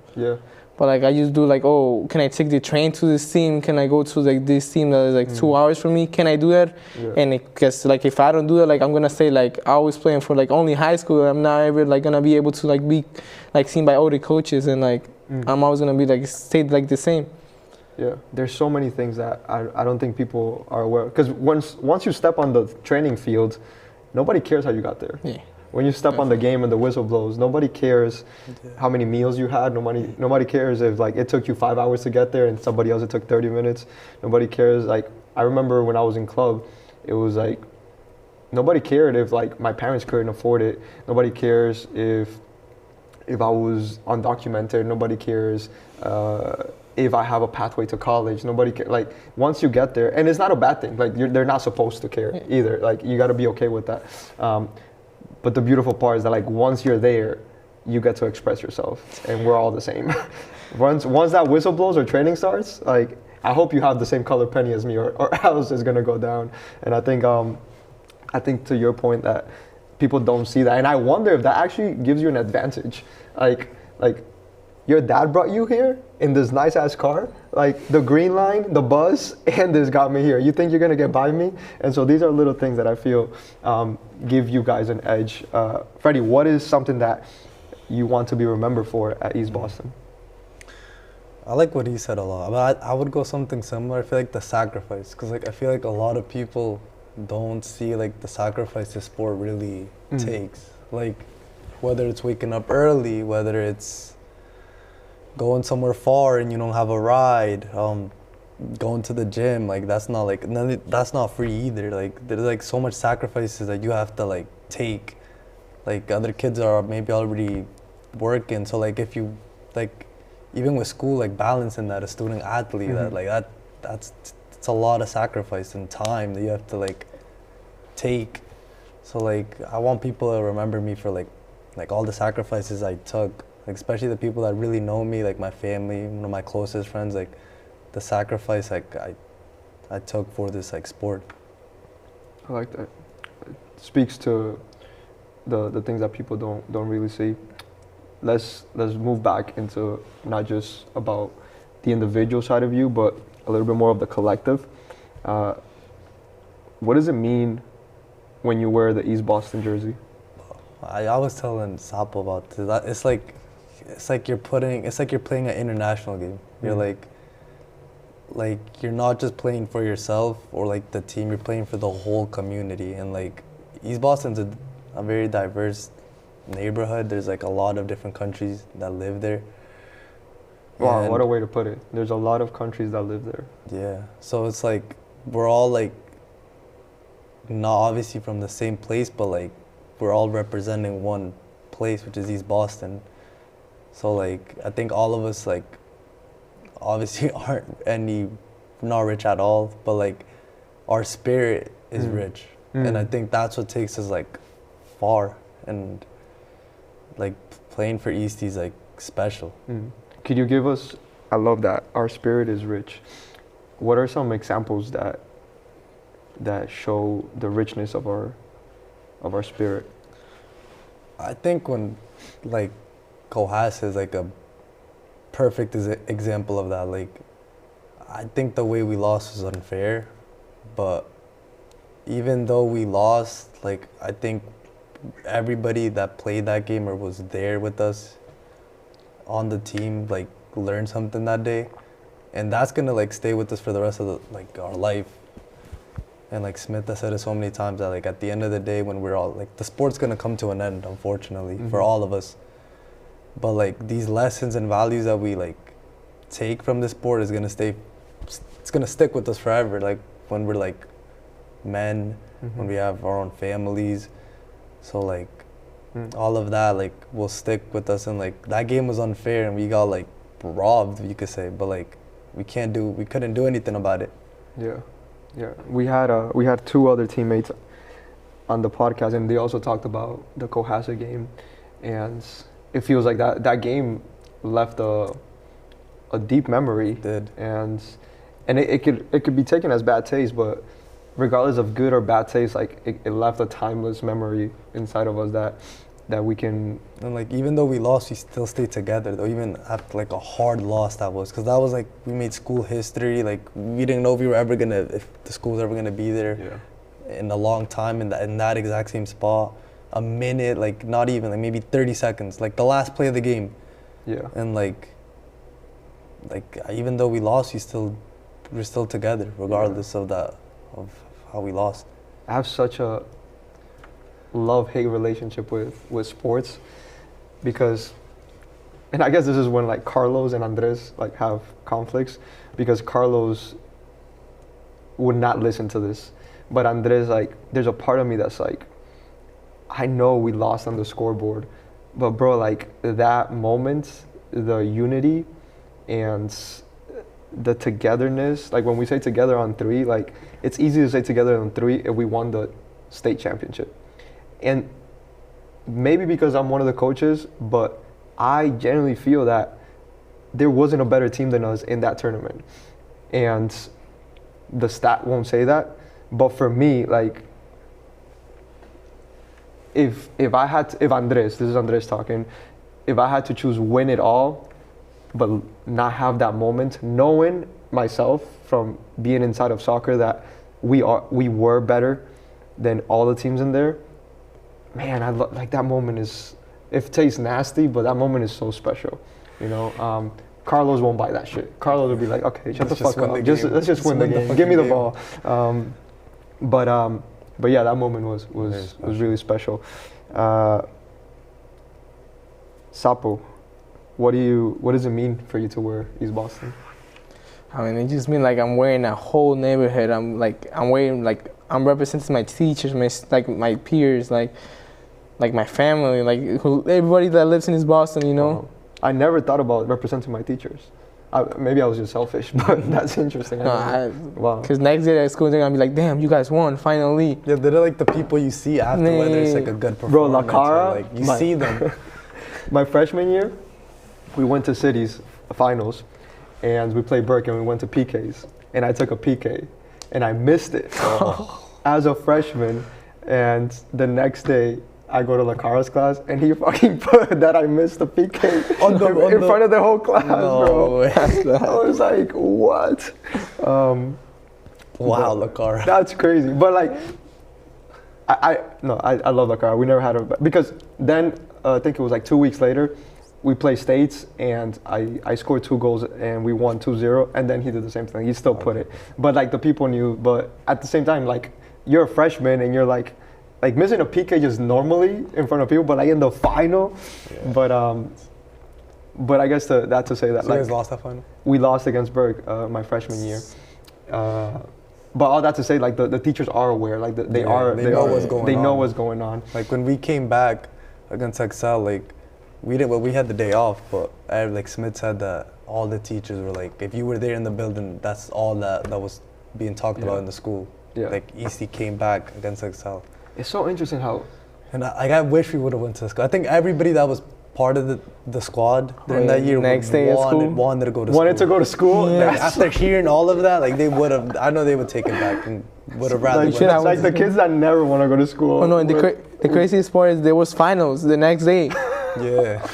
But like I used to do like, oh, can I take the train to this team? Can I go to like this team that is like 2 hours from me? Can I do that? And because like if I don't do that, like I'm gonna say like I was playing for like only high school. I'm not ever like gonna be able to like be like seen by all the coaches, and like I'm always gonna be like stay like the same. Yeah, there's so many things that I don't think people are aware of. Because once you step on the training field, nobody cares how you got there. When you step on the game and the whistle blows, nobody cares how many meals you had. Nobody cares if like it took you 5 hours to get there and somebody else it took 30 minutes. Nobody cares. Like I remember when I was in club, it was like nobody cared if like my parents couldn't afford it. Nobody cares if I was undocumented. Nobody cares if I have a pathway to college. Nobody cares. Like once you get there, and it's not a bad thing. Like they're not supposed to care either. Like you got to be okay with that. But the beautiful part is that like once you're there, you get to express yourself, and we're all the same. once that whistle blows or training starts, like I hope you have the same color penny as me, or else it's gonna go down. And I think to your point that people don't see that, and I wonder if that actually gives you an advantage. Like your dad brought you here in this nice ass car, like the green line, the bus, and this got me here. You think you're gonna get by me? And so these are little things that I feel give you guys an edge. Freddie, what is something that you want to be remembered for at East Boston? I like what he said a lot, but I would go something similar. I feel like the sacrifice, because like I feel like a lot of people don't see like the sacrifice the sport really takes. Like whether it's waking up early, whether it's going somewhere far and you don't have a ride, going to the gym, like that's not free either. Like there's like so much sacrifices that you have to like take. Like other kids are maybe already working, so like if you like even with school, like balancing that, a student athlete, that's a lot of sacrifice and time that you have to like take. So like I want people to remember me for like all the sacrifices I took. Like especially the people that really know me, like my family, one of my closest friends, like the sacrifice like I took for this like sport. I like that. It speaks to the things that people don't really see. Let's move back into not just about the individual side of you, but a little bit more of the collective. What does it mean when you wear the East Boston jersey? I was telling Sapo about this. It's like you're playing an international game. You're like you're not just playing for yourself or like the team. You're playing for the whole community. And like East Boston's a very diverse neighborhood. There's like a lot of different countries that live there. Wow, what a way to put it. There's a lot of countries that live there. Yeah, so it's like we're all like not obviously from the same place, but like we're all representing one place, which is East Boston. So like I think all of us like obviously aren't not rich at all, but like our spirit is rich. And I think that's what takes us like far. And like playing for Eastie is like special. Could you give us? I love that our spirit is rich. What are some examples that show the richness of our spirit? I think when like Cohas is like a perfect example of that. Like, I think the way we lost was unfair, but even though we lost, like, I think everybody that played that game or was there with us on the team, like, learned something that day, and that's gonna like stay with us for the rest of our life. And like Smith has said it so many times that like at the end of the day, when we're all like, the sport's gonna come to an end, unfortunately, for all of us. But like these lessons and values that we like take from this sport is gonna stay. It's gonna stick with us forever. Like when we're like men, when we have our own families. So like all of that like will stick with us. And like that game was unfair and we got like robbed, you could say. But like we couldn't do anything about it. Yeah, we had two other teammates on the podcast, and they also talked about the Cohasset game, and it feels like that game left a deep memory. It did. And it could be taken as bad taste, but regardless of good or bad taste, like it left a timeless memory inside of us that we can. And like even though we lost, we still stayed together though, even after like a hard loss that was, because that was like we made school history. Like we didn't know if the school was ever gonna be there in a long time in that exact same spot. A minute, like not even, like maybe 30 seconds, like the last play of the game. Yeah. And like even though we lost, we're still together regardless of how we lost. I have such a love-hate relationship with sports, because, and I guess this is when like Carlos and Andres like have conflicts, because Carlos would not listen to this, but Andres, like, there's a part of me that's like, I know we lost on the scoreboard, but bro, like that moment, the unity and the togetherness, like when we say together on three, like it's easy to say together on three if we won the state championship. And maybe because I'm one of the coaches, but I genuinely feel that there wasn't a better team than us in that tournament. And the stat won't say that, but for me, like, if Andres, this is Andres talking, if I had to choose win it all, but not have that moment, knowing myself from being inside of soccer that we were better than all the teams in there, man, like that moment is, it tastes nasty, but that moment is so special, you know. Carlos won't buy that shit. Carlos will be like, okay, shut the fuck up. Let's just win the game. Give me the ball. But yeah, that moment was really special. Sapo, what does it mean for you to wear East Boston? I mean, it just means like I'm wearing a whole neighborhood. I'm I'm representing my teachers, my peers, like my family, like everybody that lives in East Boston, you know. Wow. I never thought about representing my teachers. Maybe I was just selfish, but that's interesting. Wow. Because next day at school, they're going to be like, damn, you guys won, finally. Yeah, they're like the people you see after, whether it's like a good performance. Bro, La Cara, like, you see them. My freshman year, we went to Cities finals, and we played Burke, and we went to PKs. And I took a PK, and I missed it as a freshman. And the next day, I go to La Cara's class, and he fucking put that I missed the PK in front of the whole class, bro. I was like, what? Wow, La Cara. That's crazy. But like, I love La Cara. We never had a, because then I think it was like 2 weeks later, we played States, and I scored 2 goals, and we won 2-0, and then he did the same thing. He still put it. But like the people knew, but at the same time, like you're a freshman, and you're like missing a PK just normally in front of people, but like in the final, but I guess to say that, so like, you guys lost that final? We lost against Berg my freshman year, but all that to say, like the teachers are aware, like they know what's going on. They know what's going on. Like when we came back against Excel, like we had the day off, but like Smith said that all the teachers were like, if you were there in the building, that's all that was being talked about in the school. Yeah. Like Eastie came back against Excel. It's so interesting how And I wish we would have went to school. I think everybody that was part of the squad during that year next day at school wanted to go to Wanted to school. go to school. Yeah. Like, after hearing all of that, like they would have. I know they would take it back and would have rather. Like, went. it's like the kids that never want to go to school. Oh no! And the craziest part is there was finals the next day, Yeah.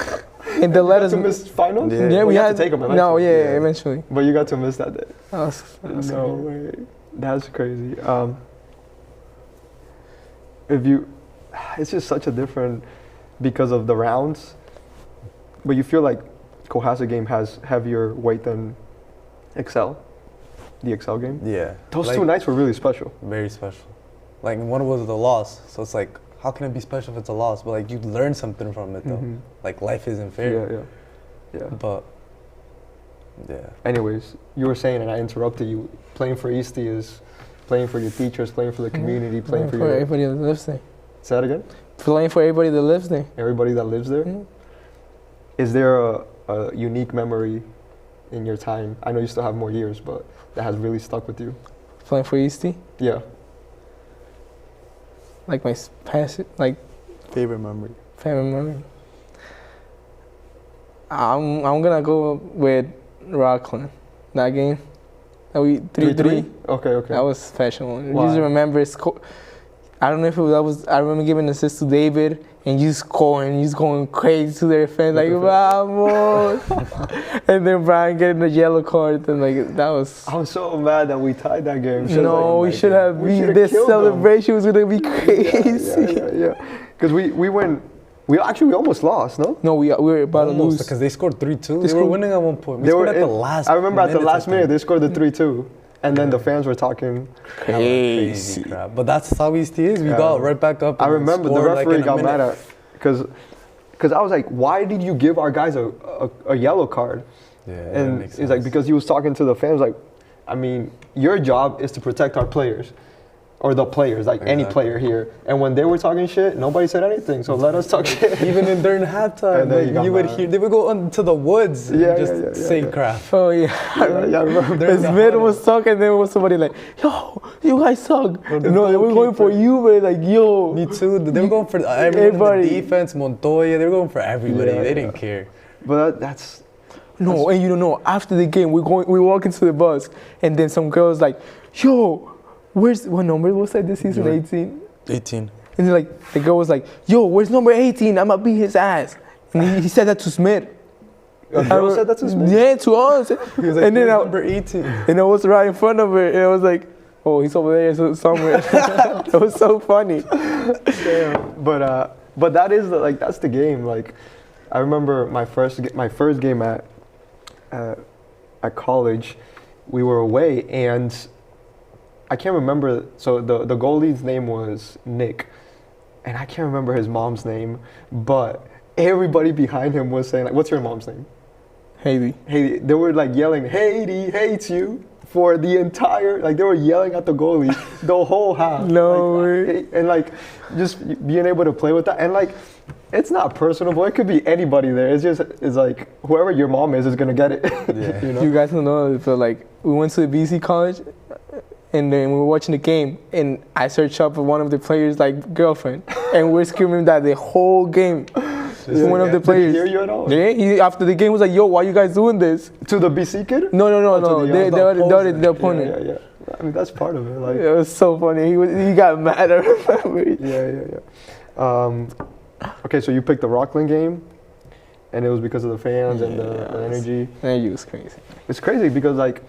and they let us. to miss finals. Yeah. Yeah, Well, we you had to take them. No, eventually. yeah, eventually. But you got to miss that day. That was No way. That's crazy. If you, it's just such a different because of the rounds. But you feel like Cohasset game has heavier weight than Excel, the Excel game. Yeah. Those Like, 2 nights were really special. very special. Like one was the loss, so it's like, how can it be special if it's a loss? But like you learn something from it though. Mhm. Like life isn't fair. Yeah. But yeah. Anyways, you were saying, and I interrupted you. Playing for Eastie is playing for your teachers, playing for the community, playing for your. everybody that lives there. Say that again. Playing for everybody that lives there. Everybody that lives there. Mhm. Is there a unique memory in your time? I know you still have more years, but that has really stuck with you. Playing for Eastie, Yeah. like my past, like Favorite memory. family memory. I'm gonna go with Rockland. That game, that we 3-3. Okay. That was special. Why? You just remember I don't know if that was. I remember giving an assist to David and you scoring, you just going crazy to their fans like vamos, and then Brian getting the yellow card and like that was. I'm so mad that we tied that game. No, we should have. We should've This killed them. celebration was gonna be crazy. Yeah. Because we went. We almost lost. No. No, we were about to Almost, lose. because they scored 3-2. They were scored- winning at one point. We They were scored at the in- last. I remember at the last I minute think. they scored the 3-2, and then the fans were talking. Crazy. Crap. But that's how Eastie is. We got right back up. I and remember the scored, like, referee in a got mad minute. at because I was like, why did you give our guys a yellow card? Yeah, that And makes it's like sense. because he was talking to the fans like, I mean, your job is to protect our players. Or the players, like any Exactly. player here. And when they were talking shit, nobody said anything. So let us talk shit. Even during halftime, And then like, you got you would mad. hear they would go into the woods and Yeah, just yeah, say yeah. crap. Oh yeah. Yeah, I remember. During As the mid huddle. was talking, and then was somebody like, "Yo, you guys suck." Or the No, they were going for goalkeeper. you, but like, "Yo." Me too. They were going for everyone in Everybody. the defense, Montoya. They were going for everybody. Yeah, they yeah. didn't care. But that's No, and you don't know. After the game, we walk into the bus, and then some girls like, "Yo, what number was that this season? 18." 18. And then like the girl was like, "Yo, where's number 18? I'ma beat his ass." And he said that to Smith. a girl said that to Smith. Yeah, to us. He was like, and then number 18. and I was right in front of her, and I was like, "Oh, he's over there somewhere." It was so funny. Damn. But that is that's the game. Like, I remember my first game at college, we were away and I can't remember. So the goalie's name was Nick, and I can't remember his mom's name, but everybody behind him was saying like, "What's your mom's name?" Haley. Hey, they were like yelling, "Haiti hates you." For the entire, like they were yelling at the goalie the whole half. No Like, way. and like just being able to play with that, and like it's not personable. It could be anybody there. It's like whoever your mom is gonna get it. Yeah. You know? You guys don't know, but like we went to the BC college, and then we were watching the game, and I searched up for one of the players' like girlfriend, and we're screaming that the whole game. One of the Did he players. hear you at all? Yeah, he, after the game was like, "Yo, why you guys doing this?" To the BC kid? No. to the The opponent. Yeah. I mean that's part of it. Like It was so funny. He got mad. I remember. yeah. Okay, so you picked the Rockland game, and it was because of the fans and the energy. Energy was crazy. It's crazy because like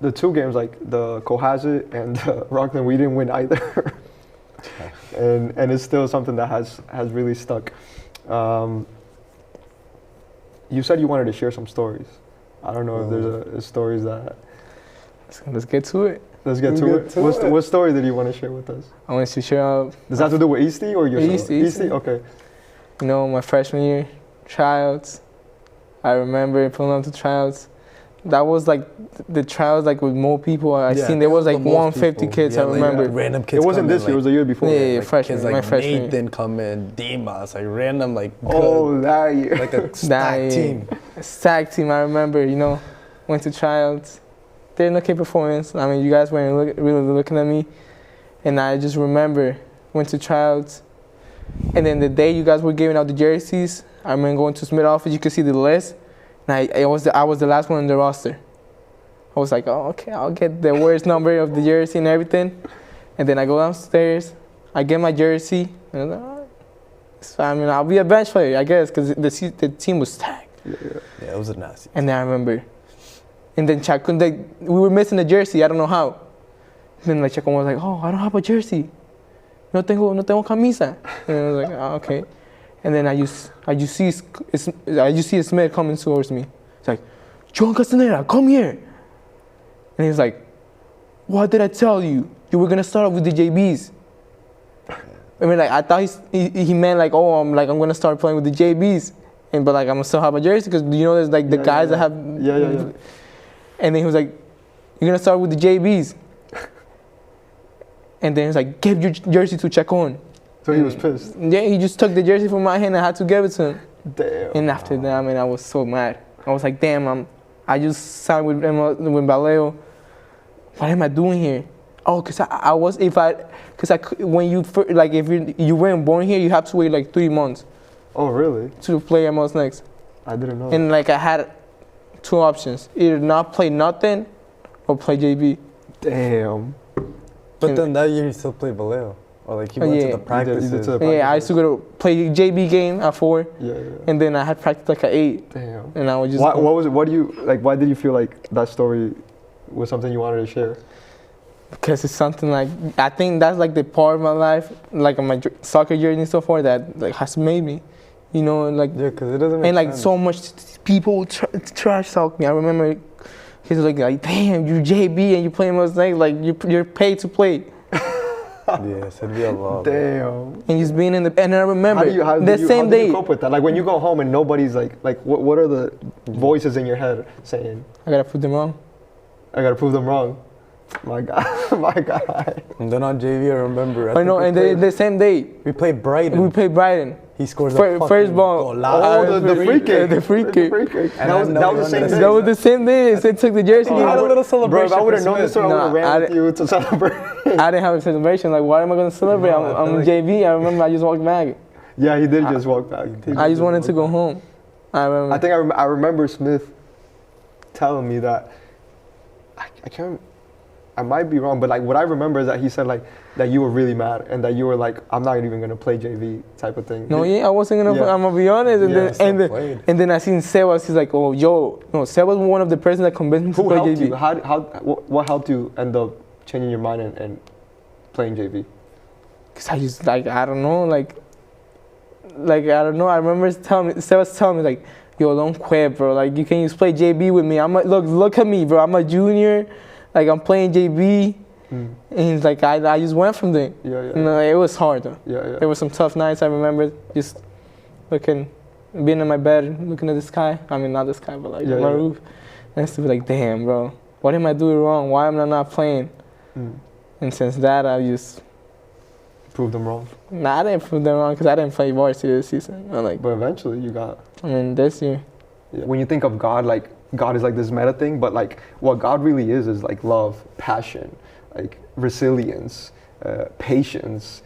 the two games, like the Cohasset and the Rockland, we didn't win either, and it's still something that has really stuck. You said you wanted to share some stories. I don't know if there's a stories that. Let's get to it. Let's get to it. What story did you want to share with us? I want to share, Does that have to do with Eastie or yourself? Eastie. Okay. you know, my freshman year tryouts. I remember pulling up to tryouts. That was like the trials like with more people I seen. There was like 150 kids. I remember. Random kids. It wasn't this year. It was the year before. Yeah, Like freshman. kids My like freshman year. Nathan come in, Dimas, like random like Oh, that year. like a stacked team. Stack team. I remember. You know, went to tryouts. Didn't look at performance. I mean, you guys weren't really looking at me, and I just remember went to tryouts. And then the day you guys were giving out the jerseys, I remember going to Smith office. You could see the list, and I was the last one on the roster. I was like, oh, okay, I'll get the worst number of the jersey and everything. And then I go downstairs, I get my jersey, and I was like, all right. So, I mean, I'll be a bench player, I guess, because the team was stacked. Yeah, it was a nasty. And then I remember, and then Chacon, we were missing a jersey, I don't know how. And then like Chacon was like, oh, I don't have a jersey. No tengo camisa. And I was like, oh, okay. And then I just see Smith coming towards me. It's like, John Castaneda, come here. And he was like, what did I tell you? You were gonna start off with the JBs. I mean, like, I thought he meant like, oh, I'm gonna start playing with the JBs, but like I'm gonna still have a jersey because you know there's like the guys that have. Yeah. And then he was like, you're gonna start with the JBs. And then he was like, give your jersey to Chacon. So he was pissed. Yeah, he just took the jersey from my hand and I had to give it to him. Damn. And after that, I mean, I was so mad. I was like, damn, I just signed with Baleo. What am I doing here? Oh, cause when you like if you weren't born here, you have to wait like 3 months. Oh really? To play MLS Next. I didn't know. And like I had 2 options: either not play nothing, or play JB. Damn. But then that year he still played Vallejo. Or like he went to the practices. Yeah, I used to go to play JB game at 4. Yeah. And then I had practice like at 8. Damn. And I would just. What was it? What do you like? Why did you feel like that story was something you wanted to share? Because it's something like, I think that's like the part of my life, like my soccer journey and so far, that like has made me, you know, like. Yeah, because it doesn't make and like sense. so much people trash talk me. I remember he's like damn, you're JB and you play most nights, like you're paid to play. Yes, it'd be a lot. Damn. And just being in the, and I remember how the same do day. you cope with that? Like when you go home and nobody's like what are the voices in your head saying? I gotta prove them wrong. I gotta prove them wrong. My God, my guy. And then on JV, I remember. I know, and the same day. We played Brighton. He scores the first ball. Oh, the free kick. The free kick. That was the same day. That was the same day. They took the jersey. We had a little celebration. Bro, if I would have known this, I would have ran with you to celebrate. I didn't have a celebration. Like, why am I going to celebrate? I'm JV. I remember I just walked back. Yeah, he did just walk back. I just wanted to go home. I remember. I think I remember Smith telling me that. I can't. I might be wrong, but like what I remember is that he said like that you were really mad and that you were like, I'm not even gonna play JV type of thing. No, I wasn't gonna. I'm gonna be honest. And then I seen Sebas. He's like, oh, Sebas was one of the person that convinced me to play JV. You? What helped you end up changing your mind and playing JV? Cause I just like I don't know. I remember Sebas telling me like, yo, don't quit, bro. Like you can just play JB with me. Look at me, bro. I'm a junior. Like I'm playing JB, and he's like, I just went from there. Yeah. You know, it was hard though. Yeah. There were some tough nights. I remember just being in my bed, looking at the sky. I mean, not the sky, but like my roof. And I used to be like, damn, bro, what am I doing wrong? Why am I not playing? And since that, I just proved them wrong. Nah, I didn't prove them wrong because I didn't play varsity this season. But eventually, you got. I mean, this year. Yeah. When you think of God, like. God is like this meta thing, but like what God really is like love, passion, like resilience, patience,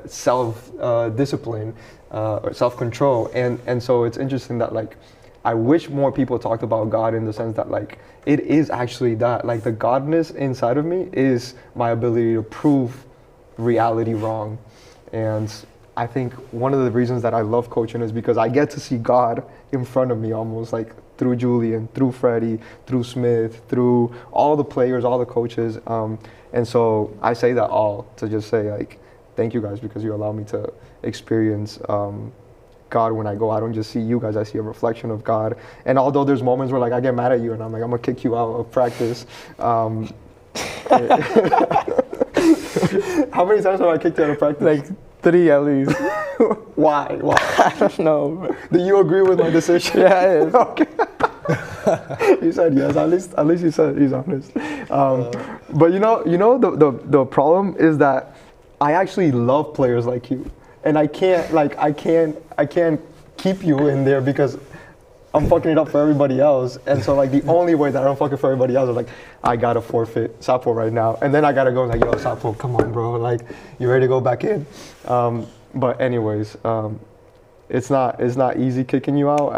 self-discipline, or self-control. And so it's interesting that like I wish more people talked about God in the sense that like it is actually that, like the godness inside of me is my ability to prove reality wrong. And I think one of the reasons that I love coaching is because I get to see God in front of me almost, like through Julian, through Freddie, through Smith, through all the players, all the coaches. And so I say that all to just say like, thank you guys because you allow me to experience God when I go. I don't just see you guys, I see a reflection of God. And although there's moments where like I get mad at you and I'm like, I'm gonna kick you out of practice. How many times have I kicked you out of practice? Like 3 at least. Why? I don't know. Do you agree with my decision? Yeah, it is. Okay. You said yes. At least you said he's honest. But you know the problem is that I actually love players like you, and I can't keep you in there because I'm fucking it up for everybody else. And so like the only way that I don't fuck it for everybody else is like I gotta forfeit Sapo right now, and then I gotta go like, yo Sapo, come on bro, like you ready to go back in? But anyways, it's not easy kicking you out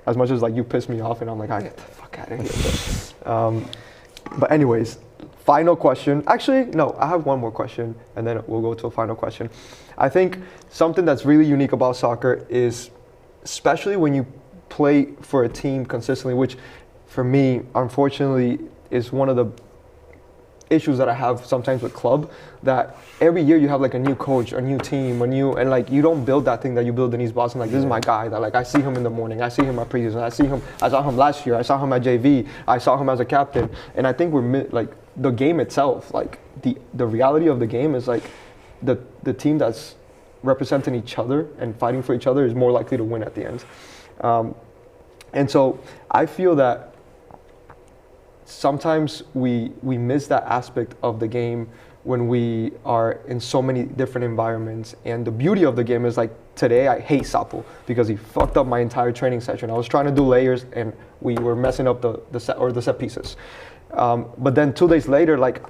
as much as like you piss me off and I'm like, I get the fuck out of here. But anyways, final question. Actually, no, I have one more question and then we'll go to a final question. I think something that's really unique about soccer is, especially when you play for a team consistently, which for me, unfortunately, is one of the issues that I have sometimes with club, that every year you have like a new coach, a new team, and like you don't build that thing that you build in East Boston. Like, this is my guy that like I see him in the morning, I see him at preseason, I saw him last year, I saw him at JV, I saw him as a captain, and I think like the game itself, like the reality of the game is like the team that's representing each other and fighting for each other is more likely to win at the end. And so I feel that sometimes we miss that aspect of the game when we are in so many different environments. And the beauty of the game is like today I hate Sapo because he fucked up my entire training session. I was trying to do layers and we were messing up the set pieces. But then 2 days later, like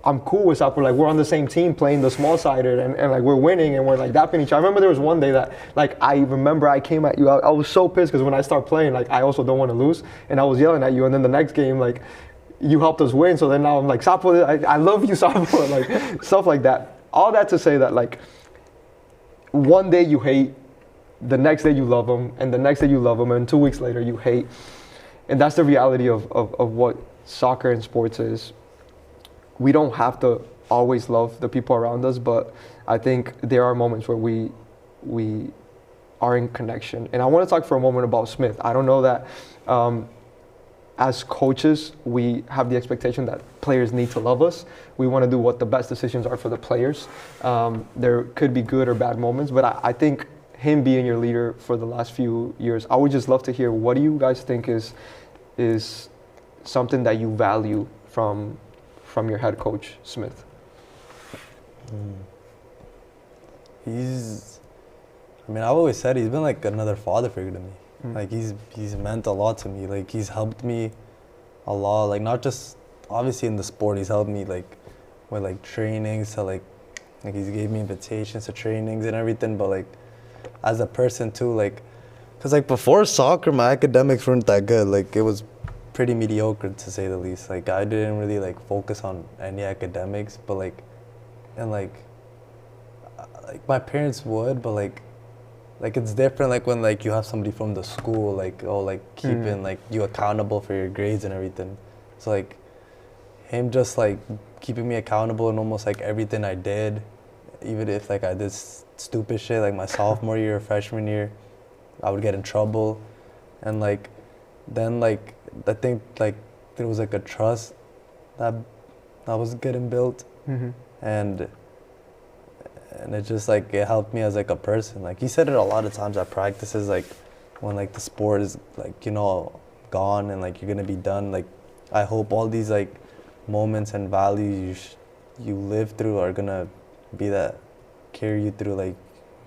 I'm cool with Sapo, like we're on the same team playing the small sided and like we're winning and we're like dapping each other. I remember there was one day that like I remember I came at you, I was so pissed because when I start playing, like I also don't want to lose and I was yelling at you, and then the next game like you helped us win, so then now I'm like, Sapo, I love you, Sapo, like stuff like that. All that to say that like one day you hate, the next day you love them, and the next day you love them, and 2 weeks later you hate. And that's the reality of what soccer and sports is. We don't have to always love the people around us, but I think there are moments where we are in connection. And I want to talk for a moment about Smith. I don't know that as coaches, we have the expectation that players need to love us. We want to do what the best decisions are for the players. There could be good or bad moments, but I think him being your leader for the last few years, I would just love to hear, what do you guys think is something that you value from your head coach, Smith? I've always said he's been like another father figure to me. Like he's meant a lot to me. Like he's helped me a lot. Like not just obviously in the sport, he's helped me like with like trainings to like he's gave me invitations to trainings and everything. But like as a person too, like, cause like before soccer, my academics weren't that good. Like it was pretty mediocre to say the least. Like I didn't really like focus on any academics, but like my parents would, but like it's different like when like you have somebody from the school like keeping like you accountable for your grades and everything. So like him just like keeping me accountable in almost like everything I did, even if like I did stupid shit like my sophomore year or freshman year, I would get in trouble, and like then like I think like there was like a trust that was getting built, and it just like it helped me as like a person. Like he said it a lot of times at practices, like when like the sport is like gone and like you're gonna be done. Like I hope all these like moments and values you live through are gonna be that carry you through like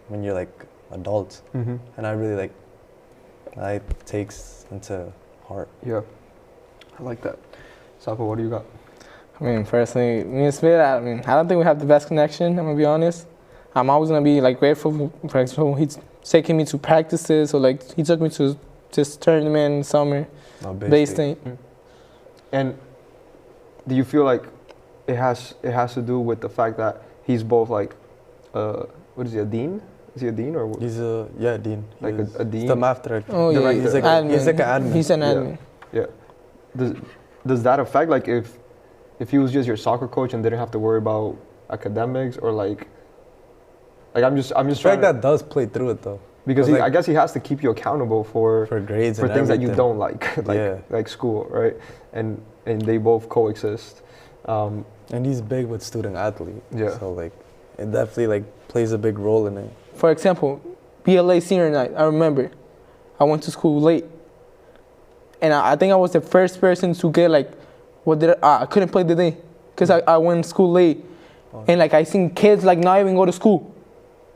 when you're like adults. And I really like I takes into heart. Yeah, I like that. Sapo, what do you got? Personally, me and Smith, I don't think we have the best connection, I'm gonna be honest. I'm always gonna be like grateful for example, he's taking me to practices, or like he took me to this tournament in summer, Bay State. And do you feel like it has to do with the fact that he's both like, what is he, a dean? Is he a dean or what? He's a dean. Like a dean? He's the math director. Oh yeah, he's like an admin. He's an admin. Yeah. Does that affect like if he was just your soccer coach and didn't have to worry about academics, or like I'm just I feel trying like that does play through it though. Because I guess he has to keep you accountable for grades, for and things everything that you don't like, like school, right? And they both coexist. And he's big with student athlete. Yeah. So like it definitely like plays a big role in it. For example, BLA senior night, I remember I went to school late, and I think I was the first person to get like, I couldn't play the day because I went to school late, and like I seen kids like not even go to school,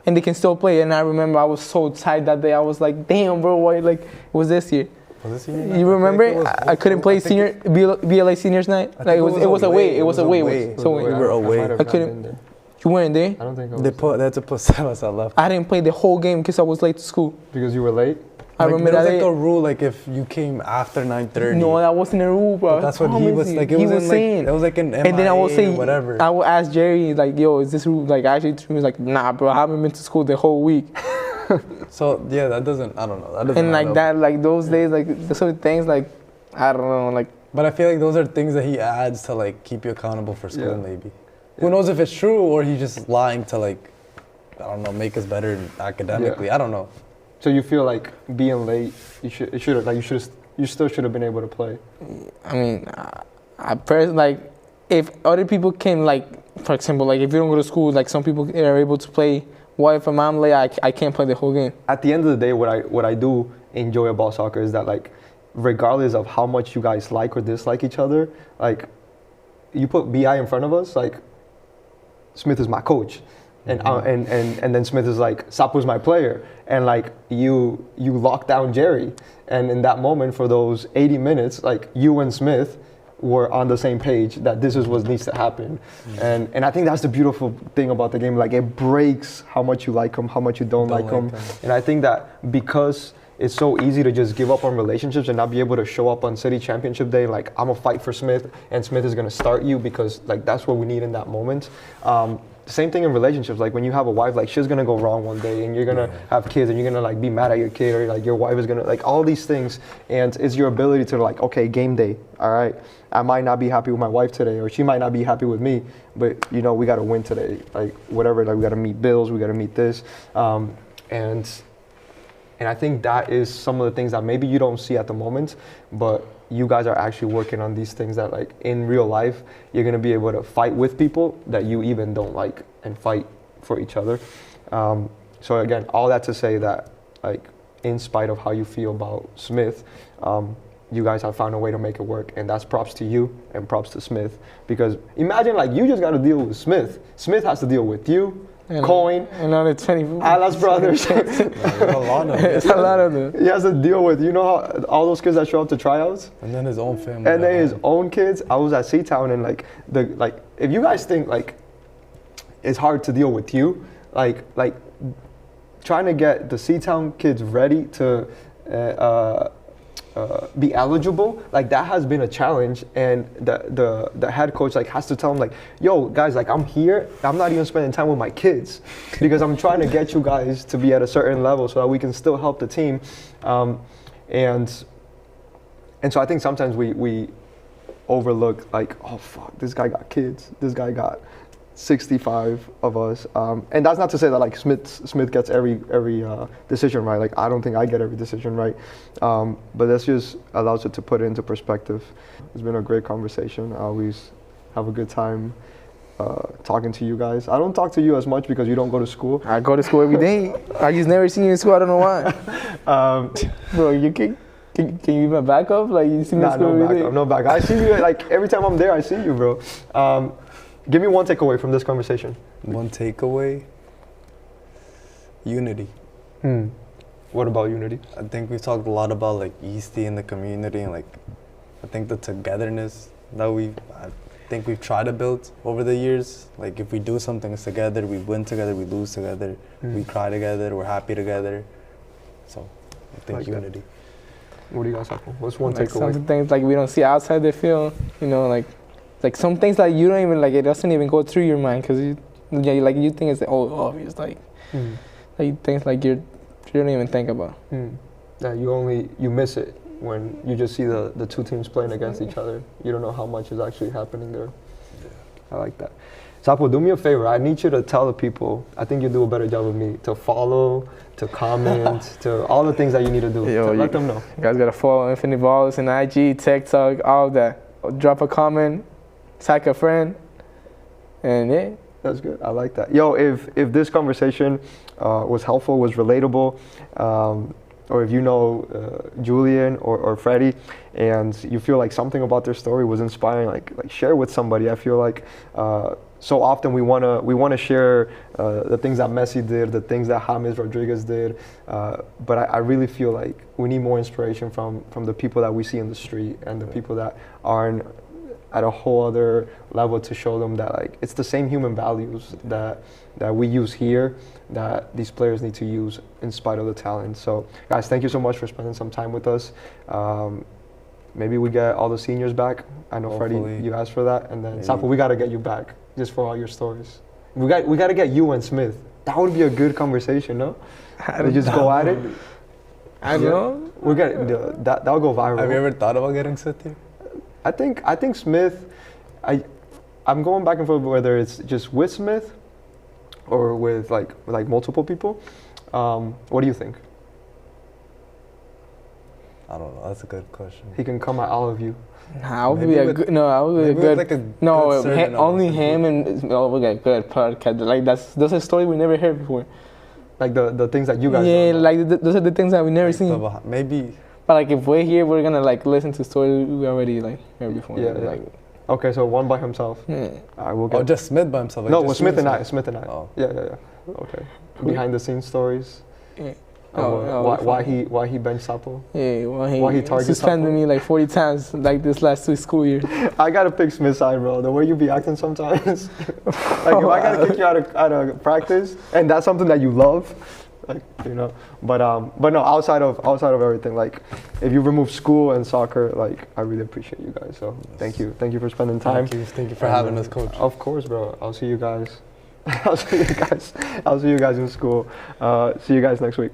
and they can still play. And I remember I was so tired that day. I was like, damn, bro, why? Like it was this year. Was this senior night? You remember? I couldn't play BLA seniors night. Like it was away. It was away. We were away. I couldn't. You weren't there? I don't think I was. They had to put Sebas at left. I didn't play the whole game because I was late to school. Because you were late? I Like, remember there was that. like a rule, like if you came after 9:30. No, that wasn't a rule, bro. But that's what he was like. It He was was in, saying. like, it was like an MIA And then I will say, whatever. I will ask Jerry, like, yo, is this rule? Like, actually, he was like, nah, bro, I haven't been to school the whole week. So yeah, that doesn't. I don't know. That doesn't. And like add up. that, like those days, like the sort of things, like, I don't know, like. But I feel like those are things that he adds to like keep you accountable for school. Yeah. Maybe. Who knows if it's true or he's just lying to like, I don't know, make us better academically. I don't know. So you feel like being late, you still should have been able to play. I mean, I personally, like, if other people can, like, for example, like, if you don't go to school, like, some people are able to play. Why if I'm late, I can't play the whole game? At the end of the day, what I do enjoy about soccer is that, like, regardless of how much you guys like or dislike each other, like, you put BI in front of us, like, Smith is my coach. And then Smith is like, Sapu's my player. And like you lock down Jerry. And in that moment, for those 80 minutes, like you and Smith were on the same page that this is what needs to happen. And I think that's the beautiful thing about the game. Like it breaks how much you like him, how much you don't like him. And I think that because it's so easy to just give up on relationships and not be able to show up on city championship day, like I'm gonna fight for Smith and Smith is gonna start you because like that's what we need in that moment. Same thing in relationships. Like when you have a wife, like shit's gonna go wrong one day, and you're gonna have kids, and you're gonna like be mad at your kid, or like your wife is gonna like all these things. And it's your ability to like, okay, game day. All right, I might not be happy with my wife today, or she might not be happy with me, but you know we gotta win today. Like whatever, like we gotta meet bills, we gotta meet this, and I think that is some of the things that maybe you don't see at the moment, but you guys are actually working on these things that like in real life, you're gonna be able to fight with people that you even don't like and fight for each other. So again, all that to say that like in spite of how you feel about Smith, you guys have found a way to make it work, and that's props to you and props to Smith, because imagine like you just gotta deal with Smith. Smith has to deal with you, And Coin, another 20. Alas brothers. There's a lot of It's a lot of them. He has to deal with, you know, how, all those kids that show up to tryouts, And then his own family. and then his own kids. I was at Seatown, and like if you guys think like it's hard to deal with you, like trying to get the Seatown kids ready to be eligible, like that has been a challenge. And the head coach like has to tell them like, yo guys, like I'm here, I'm not even spending time with my kids because I'm trying to get you guys to be at a certain level so that we can still help the team. And so I think sometimes we overlook like, oh fuck, this guy got kids, this guy got 65 of us, and that's not to say that like Smith gets every decision right. Like I don't think I get every decision right, but that just allows it to put it into perspective. It's been a great conversation. I always have a good time talking to you guys. I don't talk to you as much because you don't go to school. I go to school every day. I just never seen you in school. I don't know why. Bro, you can you even back up? Like you see me in school every day? No back. I see you like every time I'm there. I see you, bro. Give me one takeaway from this conversation. One takeaway. Unity. What about unity? I think we've talked a lot about like Eastie in the community, and like I think the togetherness that I think we've tried to build over the years. Like if we do something together, we win together, we lose together, we cry together, we're happy together. So I think Like unity. What do you guys have? What's one Like takeaway? some things like we don't see outside the field, you know, like some things like you don't even like, it doesn't even go through your mind because you think it's obvious, like things like you don't even think about. Yeah, you miss it when you just see the two teams playing against each other. You don't know how much is actually happening there. I like that. Sapo, do me a favor. I need you to tell the people, I think you do a better job of me, to follow, to comment, to all the things that you need to do. Yo, let them know. You guys gotta follow Infinite Balls and IG, TikTok, all of that. Drop a comment, tag a friend, and yeah. That's good. I like that. Yo, if this conversation was helpful, was relatable, or if you know Julian or Freddie, and you feel like something about their story was inspiring, like share with somebody. I feel like so often we wanna share the things that Messi did, the things that James Rodriguez did, but I really feel like we need more inspiration from the people that we see in the street and the people that aren't at a whole other level to show them that like it's the same human values that we use here that these players need to use in spite of the talent. So guys, thank you so much for spending some time with us. Maybe we get all the seniors back. I know Hopefully. Freddie, you asked for that, and then Maybe. Sapo, we gotta get you back just for all your stories. We gotta get you and Smith. That would be a good conversation, no? They just go at it. I don't know. We got that'll go viral. Have you ever thought about getting Smith here? I think Smith. I'm going back and forth whether it's just with Smith or with like multiple people. What do you think? I don't know. That's a good question. He can come at all of you. Nah, I would Maybe be a with- good. No, I would be a maybe with good. like a no, good certain only amount of him and we got good podcast. Like those are stories we never heard before. Like the things that you guys. Yeah, don't know. like those are the things that we never Like, seen. maybe. But like if we're here, we're gonna like listen to stories we already like heard before. Yeah, Like, Okay, so one by himself. yeah. All right, we'll get. Oh, just Smith by himself. Like no, just with Smith and I. Smith. Smith and I. Oh. Yeah. Okay. Behind the scenes stories. Yeah. Why he benched Sapo? Yeah, Why he targets suspended Sapo? me like 40 times like this last 2 school year. I gotta pick Smith's side, bro. The way you be acting sometimes. Like if I gotta kick you out of practice, and that's something that you love, like But no, outside of everything, like if you remove school and soccer, like I really appreciate you guys. So thank you for spending time. Thank you for having us, coach. Of course, bro. I'll see you guys. I'll see you guys in school. See you guys next week.